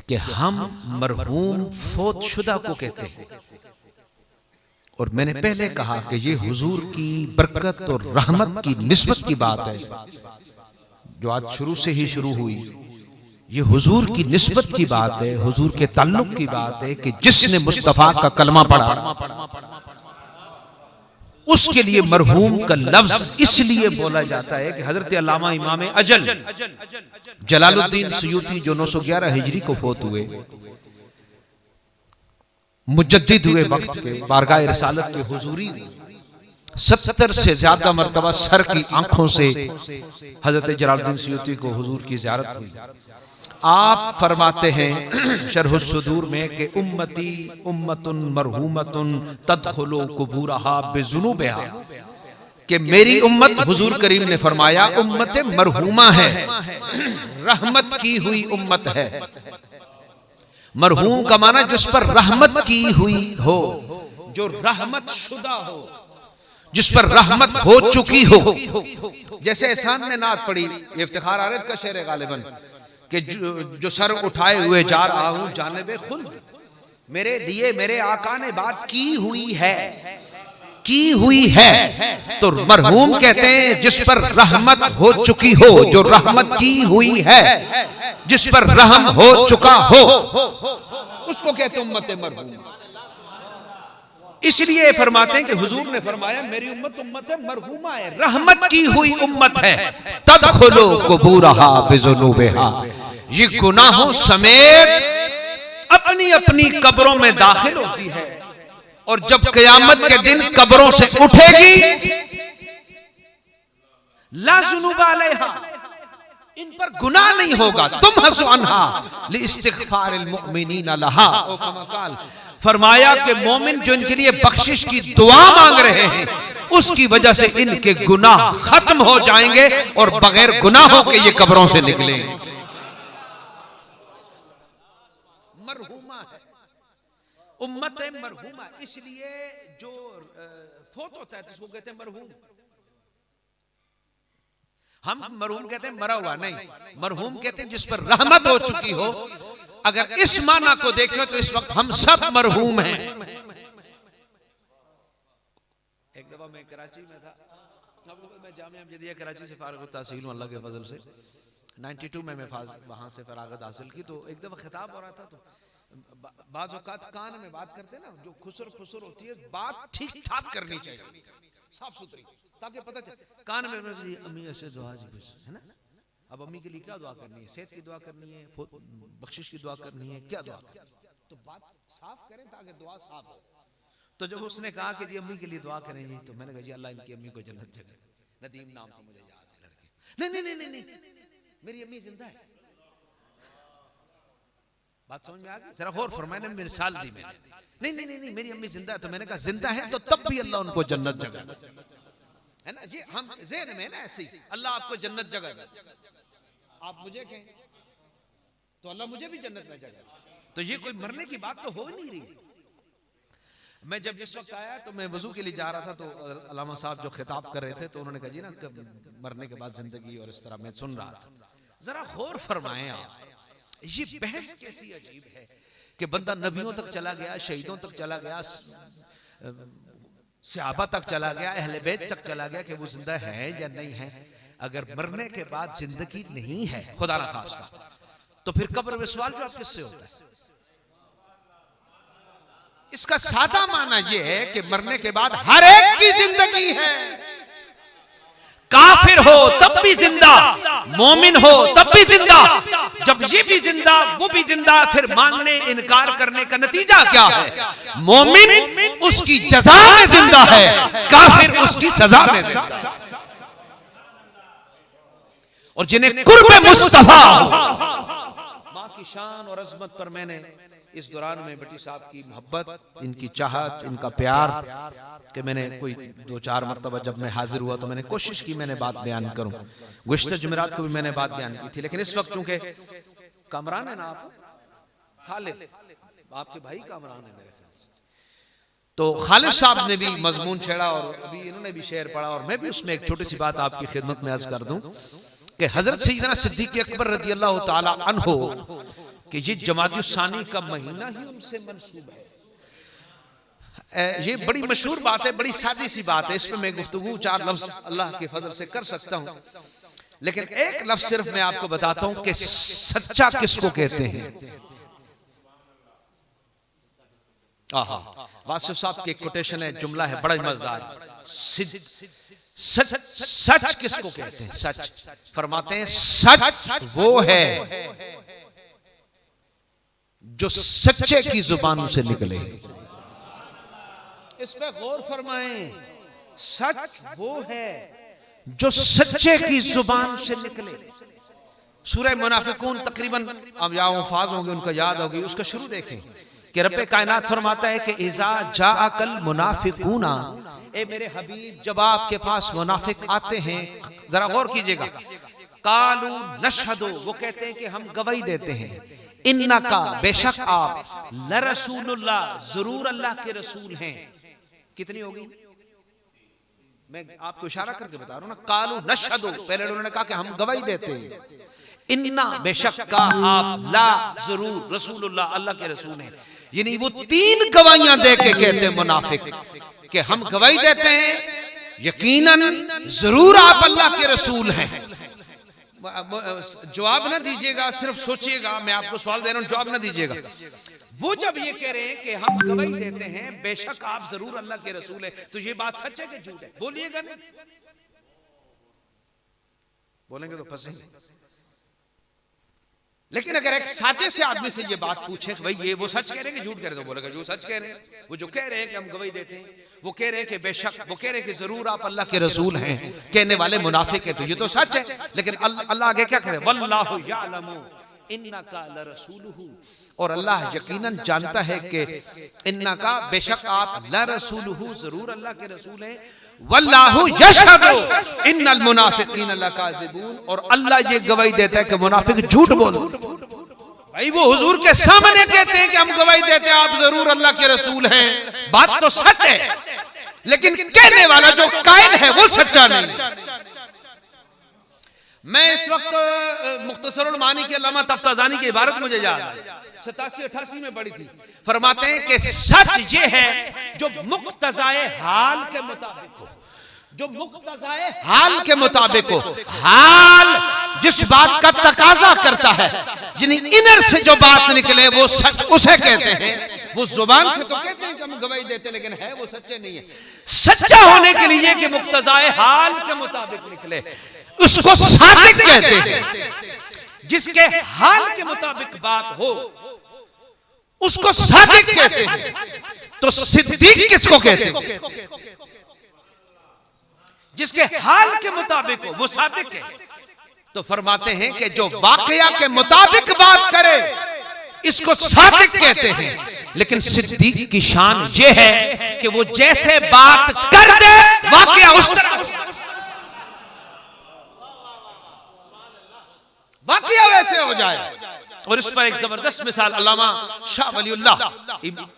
कि हम मरहूम फौत शुदा को कहते हैं, और मैंने पहले कहा कि ये हुजूर की बरकत और रहमत की निस्बत की बात है जो आज शुरू से ही शुरू हुई। ये हुजूर की निस्बत की बात है, हुजूर के ताल्लुक की बात है कि जिसने मुस्तफा का कलमा पढ़ा उसके लिए मरहूम का लफ्ज इसलिए बोला जाता है कि हजरत अल्लामा इमाम अजल जलालुद्दीन सयूती जो 911 हिजरी को फौत हुए, मुजद्दिद हुए वक्त के, बारगाह रिसालत के हुजूरी 70 से ज्यादा मर्तबा सर की आंखों से हजरत जलालुद्दीन सयूती को हुजूर की ज़ियारत हुई। आप फरमाते हैं शरहुस सुदूर में कि उम्मती उम्मतुन मरहूमतुन तदखुलु कुबूरहा बिजुनूबिहा, कि मेरी उम्मत, हुजूर करीम ने फरमाया, उम्मत मरहूमा है, रहमत की हुई उम्मत है। मरहूम का माना जिस पर रहमत की हुई हो, जो रहमत शुदा हो, जिस पर रहमत हो चुकी हो। जैसे एहसान ने नात पढ़ी, ये इफ्तिखार आरिफ का शेर है गालिबन, कि जो सर उठाए हुए जा रहा हूं जानिबे खुल्द, मेरे लिए मेरे आका ने बात की हुई है, की हुई है। तो मरहूम कहते हैं जिस पर रहमत हो चुकी हो, जो रहमत की हुई है, जिस पर रहम हो चुका हो, उसको कहते हैं उम्मत मरहूम। इसलिए फरमाते हैं कि हुजूर ने फरमाया मेरी उम्मत उम्मत मरहूमा है, रहमत की हुई उम्मत है। तदखुलु कुबूरहा बिजुनूबिहा, ये गुनाहों समेत अपनी अपनी कब्रों में दाखिल होती है, और जब क़यामत के दिन कब्रों से उठेगी, ला ज़ुनूबा अलैहा, इन पर गुनाह नहीं होगा। तुम हसु अन्हा लिइस्तिग़फ़ारिल मुअमिनीना लहा, ओ कमा क़ाल, फरमाया कि मोमिन जो इनके लिए बख्शिश की दुआ मांग रहे हैं, उसकी वजह से इनके गुनाह खत्म हो जाएंगे और बगैर गुनाहों के ये कब्रों से निकलेंगे। मरहूमा है, उम्मत मरहूमा, इसलिए जो फौत होता है तो उसको कहते हैं मरहूम। हम मरहूम कहते हैं मरा हुआ नहीं, मरहूम कहते हैं जिस पर रहमत हो चुकी हो। अगर इस माना को देखें तो इस वक्त हम सब मरहूम हैं। एक दफा मैं कराची में था, मैं जामिया जदिया कराची से फारिग तहसील हूं अल्लाह के फजल से। 92 में मैं वहां से फरागत हासिल की। तो एक दफा खिताब हो रहा था, तो बाज़ औक़ात कान में बात करते ना, जो खुसर खुसर होती है, बात ठीक ठाक करनी चाहिए, साफ सुथरी, ताकि पता चले। कान में अम्मी ऐसे दुआ जी है ना, अब अम्मी के लिए क्या दुआ करनी है? सेहत की दुआ करनी है, बख्शिश की दुआ करनी है, क्या दुआ करनी है? तो बात साफ करें ताकि दुआ साफ हो। तो जब उसने कहा कि जी अम्मी के लिए दुआ करें जी, तो मैंने कहा जी अल्लाह इनकी अम्मी को जन्नत जगह। नदीम नाम था, मुझे याद है लड़के। नहीं नहीं नहीं नहीं, मेरी अम्मी जिंदा है। बात समझ में आ गई? जरा गौर फरमाने में मिसाल दी मैंने। नहीं नहीं नहीं, मेरी अम्मी जिंदा है। तो मैंने कहा जिंदा है तो तब भी अल्लाह उनको जन्नत जगह, है ना जी। हम ज़हन में ना ऐसे ही अल्लाह आपको जन्नत जगह, आप मुझे कहें तो अल्लाह मुझे भी जन्नत में जगह। तो ये कोई मरने की बात तो हो नहीं रही। मैं जब जिस वक्त आया तो मैं वजू के लिए जा रहा था, तो अल्लामा साहब जो खिताब कर रहे थे, तो उन्होंने कहा जी ना मरने के बाद जिंदगी और इस तरह मैं सुन रहा था। जरा गौर फरमाएं आप, ये बहस कैसी अजीब है कि बंदा नबियों तक चला गया, शहीदों तक चला गया, सहाबा तक चला गया, अहले बैत तक चला गया कि वो जिंदा है या नहीं है। अगर मरने के बाद जिंदगी नहीं है, खुदा ना खास्ता, तो फिर कब्र में सवाल जवाब किससे होता है? इसका सादा माना यह है कि मरने के बाद हर एक की जिंदगी है। काफिर हो तब भी जिंदा, मोमिन हो तब भी जिंदा। जब ये भी जिंदा वो भी जिंदा, फिर मानने इनकार करने का नतीजा क्या है? मोमिन उसकी जजा में जिंदा है, काफिर उसकी सजा में जिंदा है। और जिन्हें कुर्बे मुस्तफा, मां की शान और अजमत पर मैंने इस दौरान में भट्टी साहब की मोहब्बत, इनकी चाहत, इनका प्यार, कि मैंने कोई 2-4 मरतबा जब मैं हाजिर हुआ तो मैंने कोशिश की मैंने बात बयान करूं। गुज़िश्ता जुमेरात को भी मैंने बात बयान की थी, लेकिन इस वक्त चूंकि कामरान है ना आप, खालिद आपके भाई कामरान है मेरे ख्याल से, तो खालिद साहब ने भी मजमून छेड़ा और अभी इन्होंने भी शेर पढ़ा, और मैं भी उसमें एक छोटी सी बात आपकी खिदमत में अर्ज कर दूं कि हजरत सैयदना सिद्दीक़ अकबर रज़ी अल्लाह ताला अन्हो कि ये जमादुस्सानी का महीना ही उनसे मंसूब है। ये बड़ी मशहूर बात है, बड़ी सादी सी बात है, इस पे मैं गुफ्तगू 4 लफ्ज अल्लाह के फजल से कर सकता हूं, लेकिन एक लफ्ज सिर्फ मैं आपको बताता हूं कि सच्चा किसको कहते हैं। आहा, वासिफ साहब की एक कोटेशन है, जुमला है बड़ा ही मजेदार। सच किसको कहते हैं? सच फरमाते हैं, सच वो है जो सच्चे की जुबान से निकले। इस पे गौर फरमाएं, सच वो है जो सच्चे की जुबान से निकले। सूरह मुनाफिकून तकरीबन अब या अल्फाज होंगे उनका याद होगी, उसका शुरू देखें कि रब्बे कायनात फरमाता है कि इज़ा जाअकल मुनाफिकूना, ए मेरे हबीब जब आपके पास मुनाफिक आते हैं, जरा गौर कीजिएगा, कालू नशहदु, वो कहते हैं कि हम गवाही देते हैं, इन्ना का बेशक आप लरसूलुल्लाह, जरूर अल्लाह के रसूल हैं। कितनी होगी? मैं आपको इशारा करके बता रहा हूं ना, कालू नशहदु, पहले उन्होंने कहा कि हम गवाही देते हैं, इन्ना बेशक का आप, ला जरूर, रसूलुल्लाह अल्लाह के रसूल हैं। यानी वो 3 गवाहियां दे के कहते हैं मुनाफिक कि हम गवाही देते हैं, यकीनन जरूर आप अल्लाह के रसूल हैं। जवाब ना दीजिएगा, सिर्फ सोचिएगा, मैं आपको सवाल दे रहा हूं, जवाब ना दीजिएगा। वो जब ये कह रहे हैं कि हम गवाही देते हैं, बेशक आप जरूर अल्लाह के रसूल है, तो ये बात सच है कि झूठ है? बोलिएगा नहीं, बोलेंगे तो फंसेंगे। लेकिन अगर एक साथे से आदमी से ये बात पूछे कि भाई ये वो सच कह रहे हैं कि झूठ कह रहे हैं, तो बोलेगा जो सच कह रहे हैं। वो जो कह रहे हैं कि हम गवाही देते हैं, वो कह रहे हैं कि बेशक, वो कह रहे हैं कि जरूर आप अल्लाह के रसूल हैं, कहने वाले मुनाफिक है, तो ये तो सच है। लेकिन अल्लाह आगे क्या कह रहे हैं? वल्लाहु यअलमु इन्नका लरसूलुहु, और अल्लाह यकीनन जानता है कि इन्नका बेशक आप लरसूलुहु, जरूर अल्लाह के रसूल हैं, वल्लाहु यशहदु इन्नल मुनाफिकीन लकाज़िबून, और अल्लाह ये गवाही देता है कि मुनाफिक झूठ बोल। भाई वो हुजूर के सामने कहते हैं कि हम गवाही देते हैं, आप जरूर अल्लाह के रसूल हैं, बात तो सच है, लेकिन कहने वाला जो कायल है वो सच्चा नहीं। मैं इस वक्त मुख्तसरुल मानी के अल्लामा तफ्ताज़ानी की इबारत मुझे याद है, 87-88 में पढ़ी थी। फरमाते हैं कि सच ये है जो मुक्तज़ाए हाल के मुताबिक हो, जो मुक्तज़ाए हाल के मुताबिक हो। हाल जिस बात का तकाजा करता है, यानी इनर से जो बात निकले वो सच उसे कहते हैं। वो जुबान से तो कहते हैं कि हम गवाही देते, लेकिन है वो सच्चे नहीं है। सच्चा होने के लिए कि मुक्तज़ाए हाल के मुताबिक निकले, उसको सादिक कहते हैं। जिसके हाल के मुताबिक बात हो उसको सादिक कहते हैं। तो सिद्दीक किसको कहते हैं? जिसके हाल के मुताबिक हो वो सादिक है। तो फरमाते हैं कि जो वाकया के मुताबिक बात करे इसको सादिक कहते हैं। लेकिन सिद्दीक की शान ये है कि वो जैसे बात कर दे वाकया उस तरह, वाकया वैसे हो जाए। और इस पर एक जबरदस्त मिसाल अल्लामा शाह वलीउल्लाह,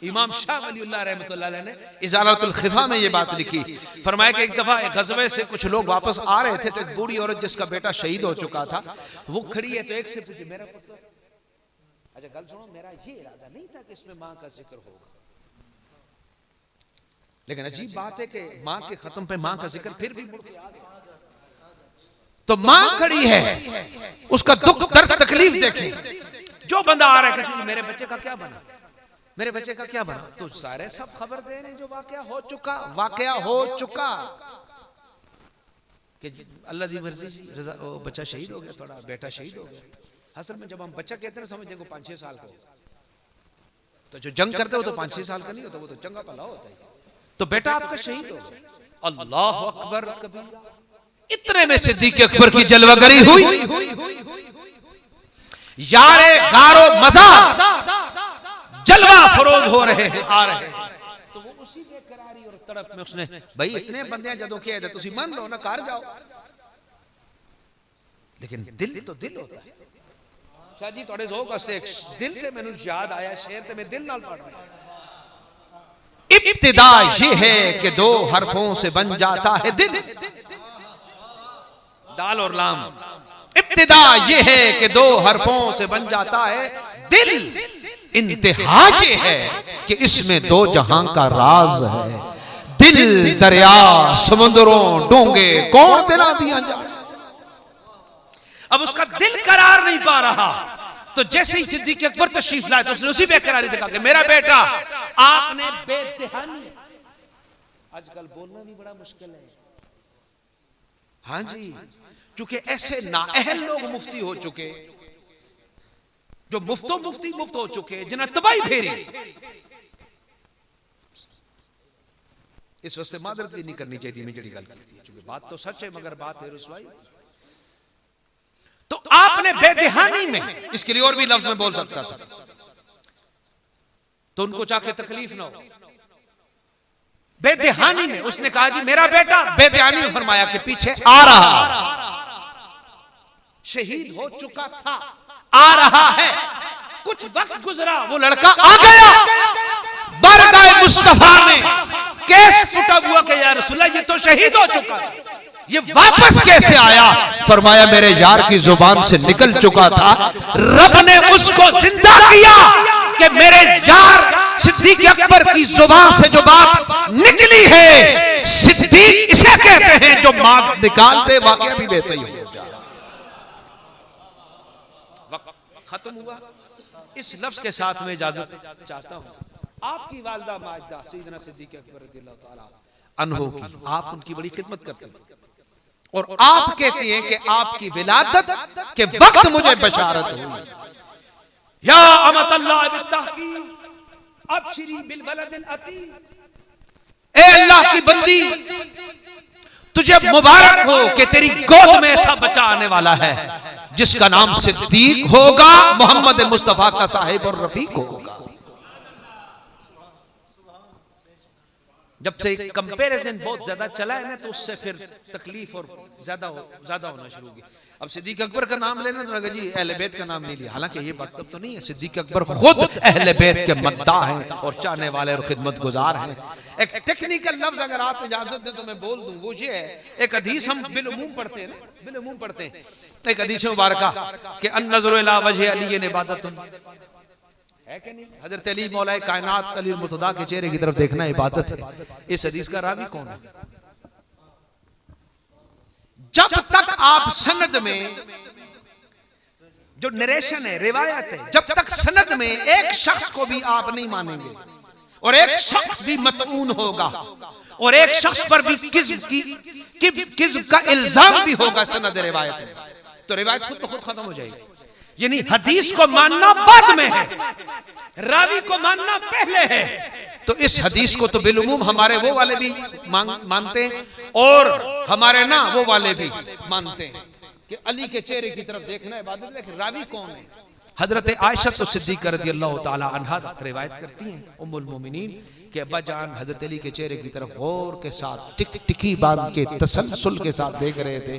इमाम शाह वलीउल्लाह रहमतुल्लाह अलैह ने इज़ालतुल खिफा में ये बात लिखी। फरमाया कि एक दफा एक गज़वे से कुछ लोग वापस आ रहे थे, तो एक बूढ़ी औरत जिसका बेटा शहीद हो चुका था वो खड़ी है, तो एक से पूछे मेरा पुत्र, अच्छा गल सुनो, मेरा ये इरादा नहीं था कि इसमें माँ का जिक्र होगा, लेकिन अजीब बात है कि माँ के खत्म पे माँ का जिक्र फिर भी मुड़ के आ गया। तो माँ खड़ी है, उसका दुख दर्द तकलीफ देखें। जो बंदा आ रहा है कहती मेरे बच्चे का क्या बना, मेरे बच्चे का क्या बना, तो सारे सब खबर दे रहे हैं जो वाकया हो चुका कि अल्लाह की मर्जी रजा, वो बच्चा शहीद हो गया, थोड़ा बेटा शहीद हो गया। असल में जब हम बच्चा कहते हैं समझते हैं 5-6 साल का, तो जो जंग करते हो तो 5-6 साल का नहीं होता, वो तो चंगा भला होता है। तो बेटा आपका शहीद हो गया, अल्लाह अकबर कबीरा। इतने में सिद्दीक अकबर की जलवागरी हुई, यारे गारो मजा जलवा फरोज हो रहे हैं, आ रहे हैं। तो वो उसी बेकरारी और तड़प में उसने भाई इतने बंदे जदों किए थे तुसी मान लो ना, कर जाओ, लेकिन दिल तो दिल होता है। शाह जी थोड़े जोक से दिल ते मैनू याद आया शेर ते मैं दिल नाल पढ़ रहा। इब्तिदा ये है कि 2 हरफों से बन जाता है दिल, दाल और लाम। इब्तिदा ये है कि 2 हरफों से बन जाता है दिल, इंतहा ये है कि इसमें 2 जहां का राज है। दिल दरिया समुद्रों डोंगे कौन दिला दिया जाए। अब उसका दिल करार नहीं पा रहा, तो जैसे ही सिद्दीक अकबर तशरीफ लाए तो उसने उसी बेकरारी से कहा कि मेरा बेटा आपने बेदहानी। आजकल बोलना भी बड़ा मुश्किल है। हाँ जी, चूंकि ऐसे नाअहल लोग मुफ्ती हो चुके, जो मुफ्ती मुफ्त हो चुके, जिन्हें तबाही फेरी। इस वास्ते मादरत भी नहीं करनी चाहिए मैं जड़ी गल करती, क्योंकि बात तो सच है मगर बात है रुसवाई। तो आपने बेदहानी में, इसके लिए और भी लफ्ज में बोल सकता था, तो उनको चाहे तकलीफ ना हो। बेदहानी में उसने कहा जी मेरा बेटा, बेदहानी में फरमाया कि पीछे आ रहा, शहीद हो चुका था, आ रहा है। कुछ वक्त गुजरा, वो लड़का आ गया बरगाह मुस्तफा में, केस फुटा हुआ कि या रसूलल्लाह ये तो शहीद हो चुका है, ये वापस कैसे आया। फरमाया मेरे यार की जुबान से निकल चुका था, रब ने उसको जिंदा किया कि मेरे यार सिद्दीक अकबर की जुबान से जो बात निकली है, सिद्दीक इसे कहते हैं जो मां निकालते वाकया भी वैसे ही हो जाए। खत्म हुआ। इस लफ्ज के साथ में इजाजत चाहता हूं। आपकी वालिदा माजिदा सैयदना सिद्दीक अकबर रज़ियल्लाहु ताला अन्हु की, आप उनकी बड़ी खिदमत करते हैं और आप कहते हैं कि आपकी विलादत के वक्त मुझे बशारत हुई। या अमतल्लाह बित्तहकीम अबशिरी बिल वलदिल अती, ए अल्लाह की बंदी तुझे मुबारक हो कि तेरी गोद में ऐसा बच्चा आने वाला है जिसका नाम सिद्दीक होगा, मोहम्मद मुस्तफा का साहिब और रफीक होगा। जब से कंपैरिजन बहुत ज्यादा चला है ना, तो उससे फिर तकलीफ और ज्यादा होना शुरू हुई। अब सिद्दीक अकबर का नाम लेना तो लगा जी अहले बैत का नाम नहीं लिया, हालांकि ये मतलब तो नहीं है। सिद्दीक अकबर खुद अहले बैत के मद्दाह हैं और चाहने वाले और खिदमत गुजार हैं। एक टेक्निकल लफ्ज अगर आप इजाजत दें तो मैं बोल दूं, वो ये है, एक हदीस हम बिलउमूम पढ़ते हैं ना, बिलउमूम पढ़ते हैं, एक हदीस मुबारका कि अन-नज़रु इला वजहि अली इबादतुन, है कि नहीं। हजरत अली मौलाए कायनात अली मुर्तदा के चेहरे की तरफ देखना इबादत है। इस हदीस का रावी कौन है? जब तक आप सनद में, जो नरेशन है, रिवायत है, जब तक सनद में एक शख्स को भी आप नहीं मानेंगे और एक शख्स भी मतऊन होगा और एक शख्स पर भी किज़्ब का इल्जाम भी होगा सनद रिवायत में, तो रिवायत खुद ब खुद खत्म हो जाएगी। यानी हदीस को मानना बाद में है, रावी को मानना पहले है। तो इस हदीस को तो बिलुमूम हमारे वो वाले भी मानते हैं और हमारे ना वो वाले भी मानते हैं कि अली के चेहरे की तरफ देखना इबादत है। लेकिन रावी कौन है? हजरत आयशा तो सिद्दीक़ा रज़ियल्लाहु ताला अन्हा रिवायत करती हैं, उम्मुल मोमिनीन, कि अब्बा जान हजरत अली के चेहरे की तरफ गौर के साथ टिकी बांध के तसल्सल के साथ देख रहे थे।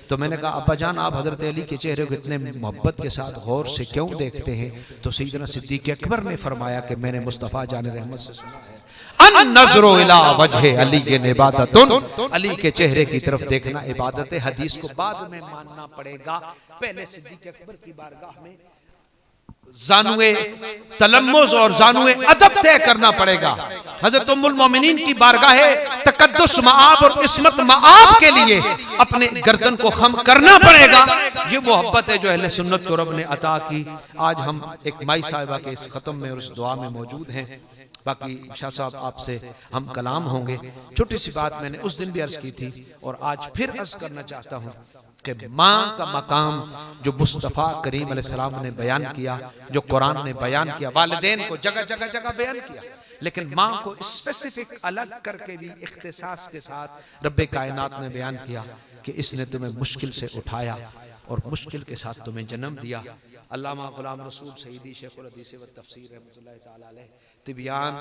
तो मैंने कहा अब्बा जान आप हजरत अली के चेहरे को इतने मोहब्बत के साथ गौर से क्यों देखते हैं? तो सैयदना सिद्दीक़ अकबर ने फरमाया कि मैंने मुस्तफ़ा जान रहमत से सुना है, अन-नज़्रु इला वजहि अली इबादतुन, अली के चेहरे की तरफ देखना इबादत है। हदीस को बाद में मानना पड़ेगा, पहले सिद्दीक़ अकबर की बारगाह में जानुए तलम्मुज़ और जानुए अदब तय करना पड़ेगा। हजरत उम्मुल मोमिनीन की बारगाह तकद्दुस मआब और इस्मत मआब के लिए अपने गर्दन को खम करना पड़ेगा। ये मोहब्बत है जो अहले सुन्नत को रब ने अता की। आज हम एक माई साहिबा के इस खत्म में और इस दुआ में मौजूद हैं। बाकी शाह साहब आपसे हम कलाम होंगे। छोटी सी बात मैंने उस दिन भी अर्ज की थी और आज फिर अर्ज करना चाहता हूँ कि माँ का मकाम जो मुस्तफ़ा करीम अलैहिस्सलाम ने बयान किया, जो कुरान ने बयान किया, वालिदैन को जगह जगह जगह बयान किया, लेकिन माँ को स्पेसिफिक अलग करके भी इख्तिसास के साथ रब्बे कायनात ने बयान किया कि इसने तुम्हें मुश्किल से उठाया और मुश्किल के साथ तुम्हें जन्म दिया। अल्लामा गुलाम रसूल सईदी शेखुल हदीस व तफसीर रहमतुल्लाह तआला अलैह तिबियान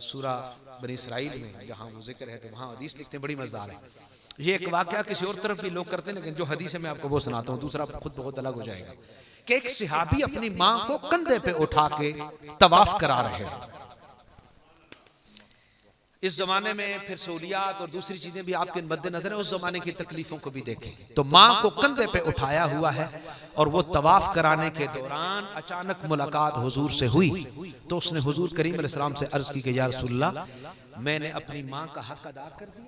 सूरा बनी इसराइल में जहाँ वो जिक्र है तो वहाँ हदीस लिखते हैं, बड़ी मज़ेदार है। ये एक वाक़या किसी और तरफ भी लोग करते हैं, लेकिन जो हदीस है मैं आपको वो सुनाता हूँ, दूसरा खुद बहुत अलग हो जाएगा। कि एक सहाबी अपनी माँ को कंधे पे उठा के तवाफ करा रहे हैं। इस जमाने में फिर सहूलियात और दूसरी चीजें भी आपके मद्देनजर है, उस जमाने की तकलीफों को भी देखें। तो माँ को कंधे पे उठाया हुआ है और वो तवाफ कराने के दौरान अचानक मुलाकात हुजूर से हुई। तो उसने हुजूर करीम अलैहिस्सलाम से अर्ज की कि या रसूलल्लाह, मैंने अपनी माँ का हक अदा कर दिया।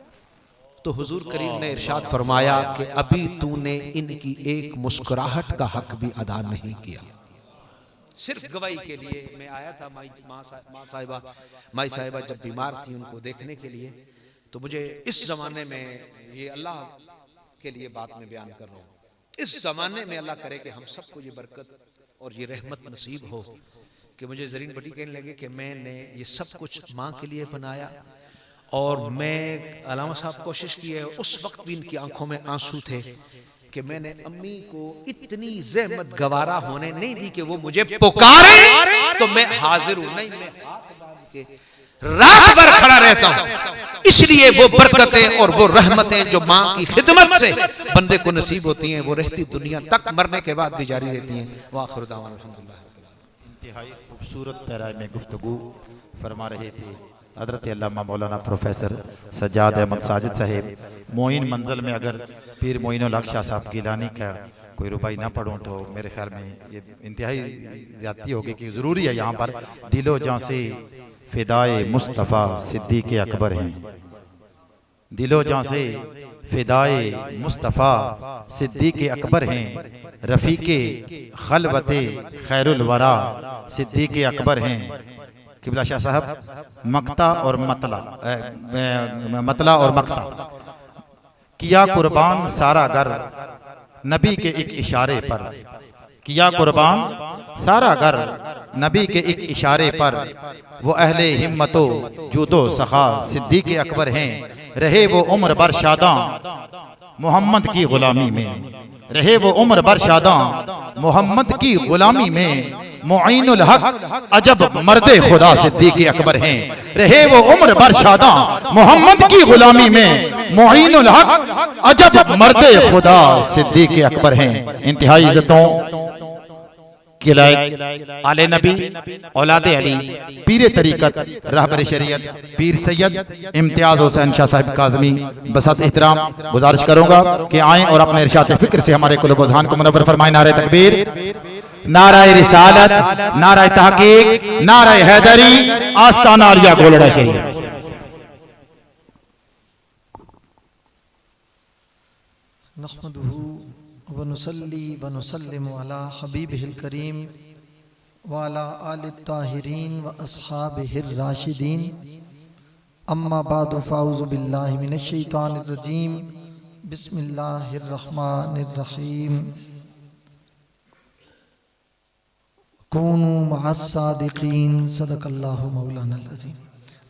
तो हुजूर करीम ने इरशाद फरमाया कि अभी तूने इनकी एक मुस्कुराहट का हक भी अदा नहीं किया। सिर्फ गवाही के लिए मैं आया था। माई साहिबा जब बीमार थी उनको देखने के लिए, तो मुझे इस जमाने में ये अल्लाह के लिए बात में बयान कर रहा हूँ, इस जमाने में अल्लाह करे कि हम सबको ये बरकत और ये रहमत नसीब हो कि मुझे ज़रीन बटी कहने लगे कि मैंने ये सब कुछ माँ के लिए बनाया और मैं अलामा साहब कोशिश की है। उस वक्त भी इनकी आंखों में आंसू थे कि मैंने अम्मी को इतनी जहमत गवारा होने नहीं दी कि वो मुझे पुकारे तो मैं हाजिर हूं। नहीं, मैं हाथ बांध के रात भर खड़ा रहता हूं। इसलिए वो बरकतें और वो रहमतें जो माँ की खिदमत से बंदे को नसीब होती हैं, वो रहती दुनिया तक, मरने के बाद भी जारी रहती हैं। वाखिर दावाना अल्हम्दुलिल्लाह। इंतहाई खूबसूरत पैराए में गुफ्तगू फरमा रहे थे हज़रत अल्लामा मौलाना प्रोफेसर सज्जाद अहमद साजिद साहिब। मोइन मंजिल में अगर पीर मोइनुल हक शाह साहब गिलानी का कोई रुबाई ना पढ़ूँ तो मेरे ख्याल में ये इंतहाई ज़्यादती होगी कि ज़रूरी है यहाँ पर दिलो जां से फ़िदाए मुस्तफ़ा सिद्दीक़ अकबर हैं। दिलो जां से फ़िदाए मुस्तफ़ा सिद्दीक़ अकबर हैं। रफ़ीक़े खलवते खैरुल वरा सिद्दीक़ अकबर हैं। किबला शाह साहब मक्ता और मतला और मक्ता किया कुर्बान सारा घर नबी के एक इशारे पर, किया कुर्बान सारा घर नबी के एक इशारे पर। वो अहले हिम्मतो जूदो सखा सिद्दीक़ अकबर हैं। रहे वो उम्र भर शादां मोहम्मद की गुलामी में, रहे वो उम्र भर शादां मोहम्मद की गुलामी में। मुईनुल हक अजब मर्दे खुदा सिद्दीक़ अकबर हैं। रहे वो उम्र भर शादां मोहम्मद की गुलामी में। मुईनुल हक अजब मर्दे खुदा सिद्दीक़ अकबर हैं। इंतहाई इज्जतों के लायक आले नबी औलादे अली पीर तरीक़त रहबर शरीयत पीर सैयद इम्तियाज़ हुसैन शाह साहिब काज़मी बसत एहतराम गुजारिश करूँगा कि आएँ और अपने इरशाद फ़िक्र से हमारे कुल बुज़हान को मुनव्वर फरमाएं। नारे तकबीर, नाराए रिसालत, नाराए तहकीक, नाराए हैदरी, आस्ताना आलिया गोलड़ा शरीफ। नहमदुहु व नुसल्ली व नुसल्लिमु अला हबीबिहिल करीम व अला आलित ताहिरीन व अस्हाबिहिर राशिदीन। अम्मा बादु फ़ाऊज़ु बिल्लाहि मिनश शैतानिर रजीम। बिस्मिल्लाहिर रहमानिर रहीम। कूनू मअस सादिक़ीन। सदक़ल्लाहु मौलानाल अज़ीम।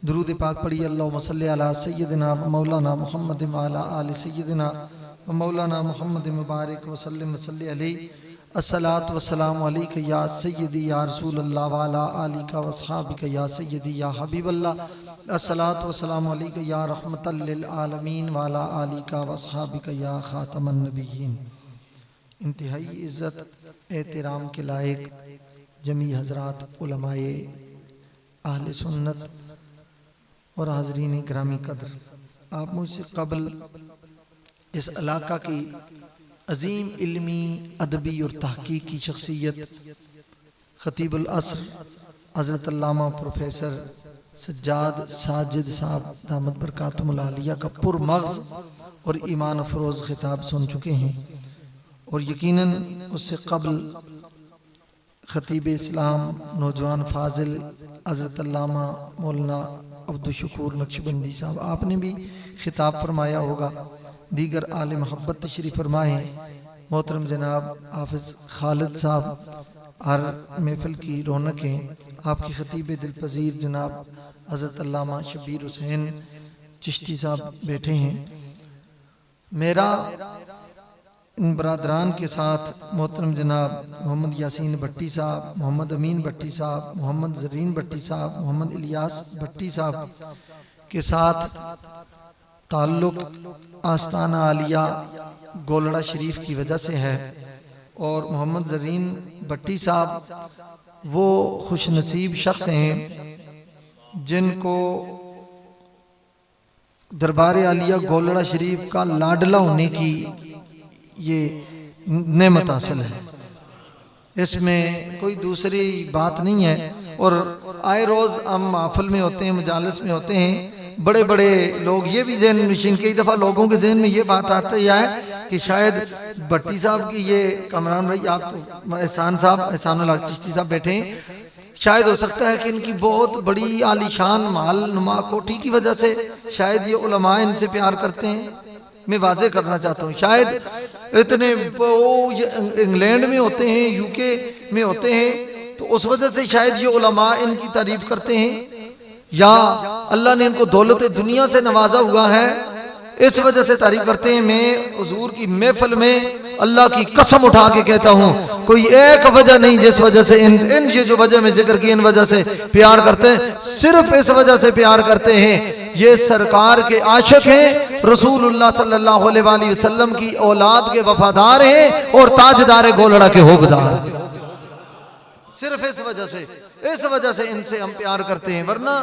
दुरूद पाक पढ़िए। अल्लाहुम्मा सल्लि अला सय्यदिना व मौलाना मुहम्मद व अला आलि सय्यदिना व मौलाना मुहम्मद मुबारक वसल्लम वसल्लि अलैहि। अस्सलातु वस्सलामु अलैका या सय्यदी या रसूलल्लाह व अला आलिका व अस्हाबिका या सय्यदी या हबीबल्लाह। अस्सलातु वस्सलामु अलैका या रहमतल लिल आलमीन व अला आलिका व अस्हाबिका या खातमन नबिय्यीन। इंतहाई इज़्ज़त एहतराम के लायक जमी हज़रात उलमाए अहले सुन्नत और हाज़रीन ग्रामी कदर, आप मुझसे कबल इस इलाका की अजीम इल्मी अदबी और तहकीकी शख्सियत खतीबुल असर हज़रत अल्लामा प्रोफेसर सज्जाद साजिद साहब दामद बरकातुहुल आलिया का पुरमग़ज़ और ईमान अफरोज़ खिताब सुन चुके हैं। और यकीनन उससे कबल खतीब इस्लाम नौजवान फाजिल हज़रत अल्लामा मौलाना अब्दुल शकूर नक्शबंदी साहब आपने भी खिताब फरमाया होगा। दीगर आले मोहब्बत तशरीफ़ फरमाए। मोहतरम जनाब हाफिज़ खालिद साहब हर महफिल की रौनकें आपकी खतीब दिलपजीर जनाब हज़रत अल्लामा शबीर हुसैन चिश्ती साहब बैठे हैं। मेरा इन बरादरान के साथ मोहतरम जनाब मोहम्मद यासीन भट्टी साहब, मोहम्मद अमीन भट्टी साहब, मोहम्मद ज़रीन भट्टी साहब, मोहम्मद इलियास भट्टी साहब के साथ ताल्लुक़ आस्ताना आलिया गोलड़ा शरीफ की वजह से है। और मोहम्मद ज़रीन भट्टी साहब वो खुश नसीब शख्स हैं जिनको दरबार आलिया गोलड़ा शरीफ का लाडला होने की ये नेमत हासिल है। इसमें कोई दूसरी बात नहीं है। और आए रोज़ हम महफिल में होते हैं, मजालिस में होते हैं, बड़े बड़े लोग ये भी ज़हन नशीन, कई दफ़ा लोगों के जहन में ये बात आती है कि शायद भट्टी साहब की ये कमरान भाई आप तो एहसान साहब एहसानुल हक चिश्ती साहब बैठे हैं, शायद हो सकता है कि इनकी बहुत बड़ी आलीशान माल नुमा कोठी की वजह से शायद ये उलमा इनसे प्यार करते हैं। मैं वाजे करना चाहता हूँ, शायद इतने वो इंग्लैंड में होते हैं, यूके में होते हैं, तो उस वजह से शायद ये उलमा इनकी तारीफ करते हैं, या अल्लाह ने इनको दौलत दुनिया से नवाजा हुआ है इस वजह से तारीफ करते हैं। मैं हुजूर की महफिल में अल्लाह की कसम उठा के कहता हूँ कोई एक वजह नहीं जिस वजह से इन ये जो वजह में जिक्र की इन वजह से प्यार करते हैं, सिर्फ इस वजह से प्यार करते हैं ये सरकार के आशिक हैं, रसूलुल्लाह सल्लल्लाहु अलैहि वसल्लम की औलाद के वफादार हैं और ताजदार गोलड़ा के होगदार। सिर्फ इस वजह से इनसे हम प्यार करते हैं, वरना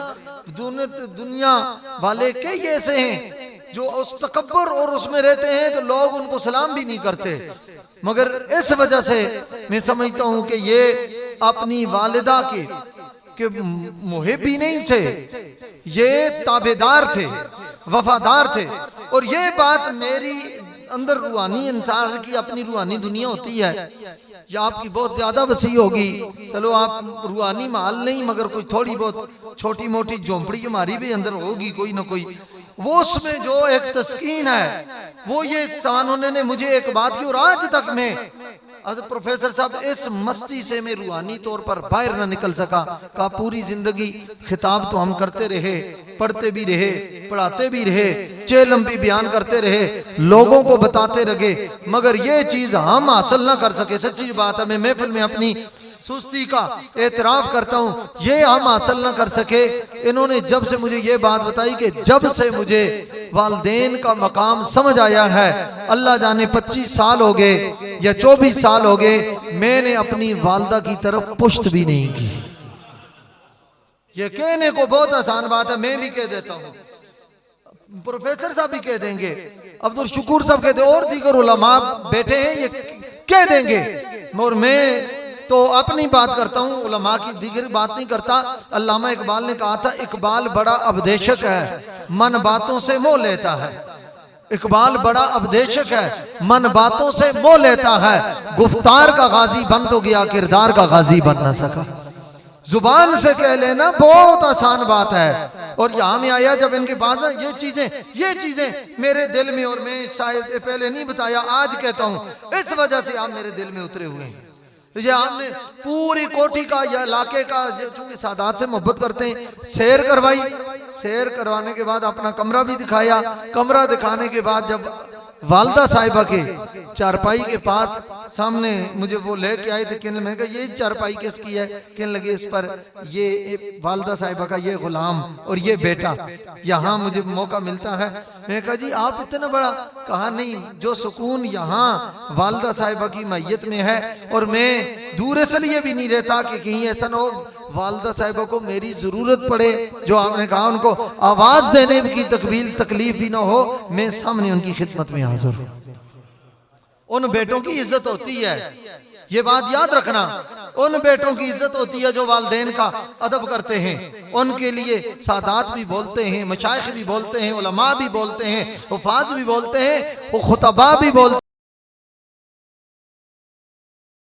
दुनिया वाले कई ऐसे हैं जो उस तकब्बर और उसमें रहते हैं तो लोग उनको सलाम भी नहीं करते। मगर इस वजह से मैं समझता हूं कि ये अपनी वालिदा के मुहिब्बी नहीं थे, ये ताबेदार थे, वफादार थे। और ये बात मेरी अंदर रूहानी इंसान की अपनी रूहानी दुनिया होती है, या आपकी बहुत ज्यादा वसी होगी, चलो आप रूहानी माल नहीं मगर कोई थोड़ी बहुत छोटी मोटी झोंपड़ी हमारी भी अंदर होगी कोई ना कोई, वो उसमें जो एक तस्कीन है वो ये सानों ने मुझे एक बात की। और आज तक मैं प्रोफेसर साहब इस मस्ती से मैं रूहानी तौर पर बाहर ना निकल सका। का पूरी जिंदगी खिताब तो हम करते रहे, पढ़ते भी रहे, पढ़ाते भी रहे, चेलम भी बयान करते रहे, लोगों को बताते रहे, मगर ये चीज हम हासिल ना कर सके। सच्ची बात है, मैं महफिल में अपनी सुस्ती का एतराफ करता हूँ, ये हम हासिल ना कर सके। इन्होंने जब से मुझे ये बात बताई कि जब से मुझे वालदेन का मकाम समझ आया है, अल्लाह जाने 25 साल हो गए या 24 साल हो गए, मैंने अपनी वालदा की तरफ पुश्त भी नहीं की। ये कहने को बहुत आसान बात है, मैं भी कह देता हूँ, प्रोफेसर साहब भी कह देंगे, अब्दुल शकूर साहब कह दे, और दीगर उलमा बैठे हैं ये कह देंगे। और मैं तो अपनी बात करता हूँ, उलमा की दीगर बात नहीं करता। अल्लामा इकबाल ने कहा था, इकबाल बड़ा अवदेशक है, मन बातों से मोह लेता है। इकबाल बड़ा अवदेशक है, मन बातों से मोह लेता है, गुफ्तार का गाजी बन तो गया, किरदार का गाजी बन ना सका। जुबान से कह लेना बहुत आसान बात है। और यहाँ में आया जब इनके पास ये चीजें मेरे दिल में, और मैं शायद पहले नहीं बताया, आज कहता हूँ, इस वजह से आप मेरे दिल में उतरे हुए हैं। ये हमने पूरी कोठी का या इलाके का, चूंकि सादात से मोहब्बत करते हैं, सैर करवाई। सैर करवाने के बाद अपना कमरा भी दिखाया। कमरा दिखाने के बाद जब वालदा साहिबा के चारपाई के पास सामने मुझे वो लेके आए थे, कहने मैंने कहा ये चारपाई किसकी है? कहने लगे इस पर ये वालदा साहिबा का ये गुलाम और ये बेटा, यहाँ मुझे मौका मिलता है। मैंने कहा जी आप इतना बड़ा, कहा नहीं, जो सुकून यहाँ वालदा साहिबा की मैयत में है, और मैं दूर इसलिए भी नहीं रहता कि कहीं ऐसा ना हो वालदा साहिबा को मेरी जरूरत पड़े, जो आपने कहा उनको आवाज देने की तकलीफ भी ना हो, मैं सामने उनकी खिदमत में हाजिर हूं। उन बेटों की इज्जत होती है। ये बात याद रखना, उन बेटों की इज्जत होती है जो वालिदैन का अदब करते हैं। उनके लिए सादात भी बोलते हैं, मशाइख भी बोलते हैं, उलमा भी बोलते हैं, हुफाज भी बोलते हैं, वो खुतबा भी बोलते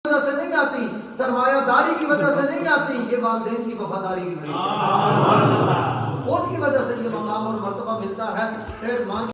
से नहीं आती, सरमायादारी की वजह से नहीं आती, ये वालिदैन की वफादारी की वजह से, उनकी वजह से ये मकाम और मर्तबा मिलता है। फिर मां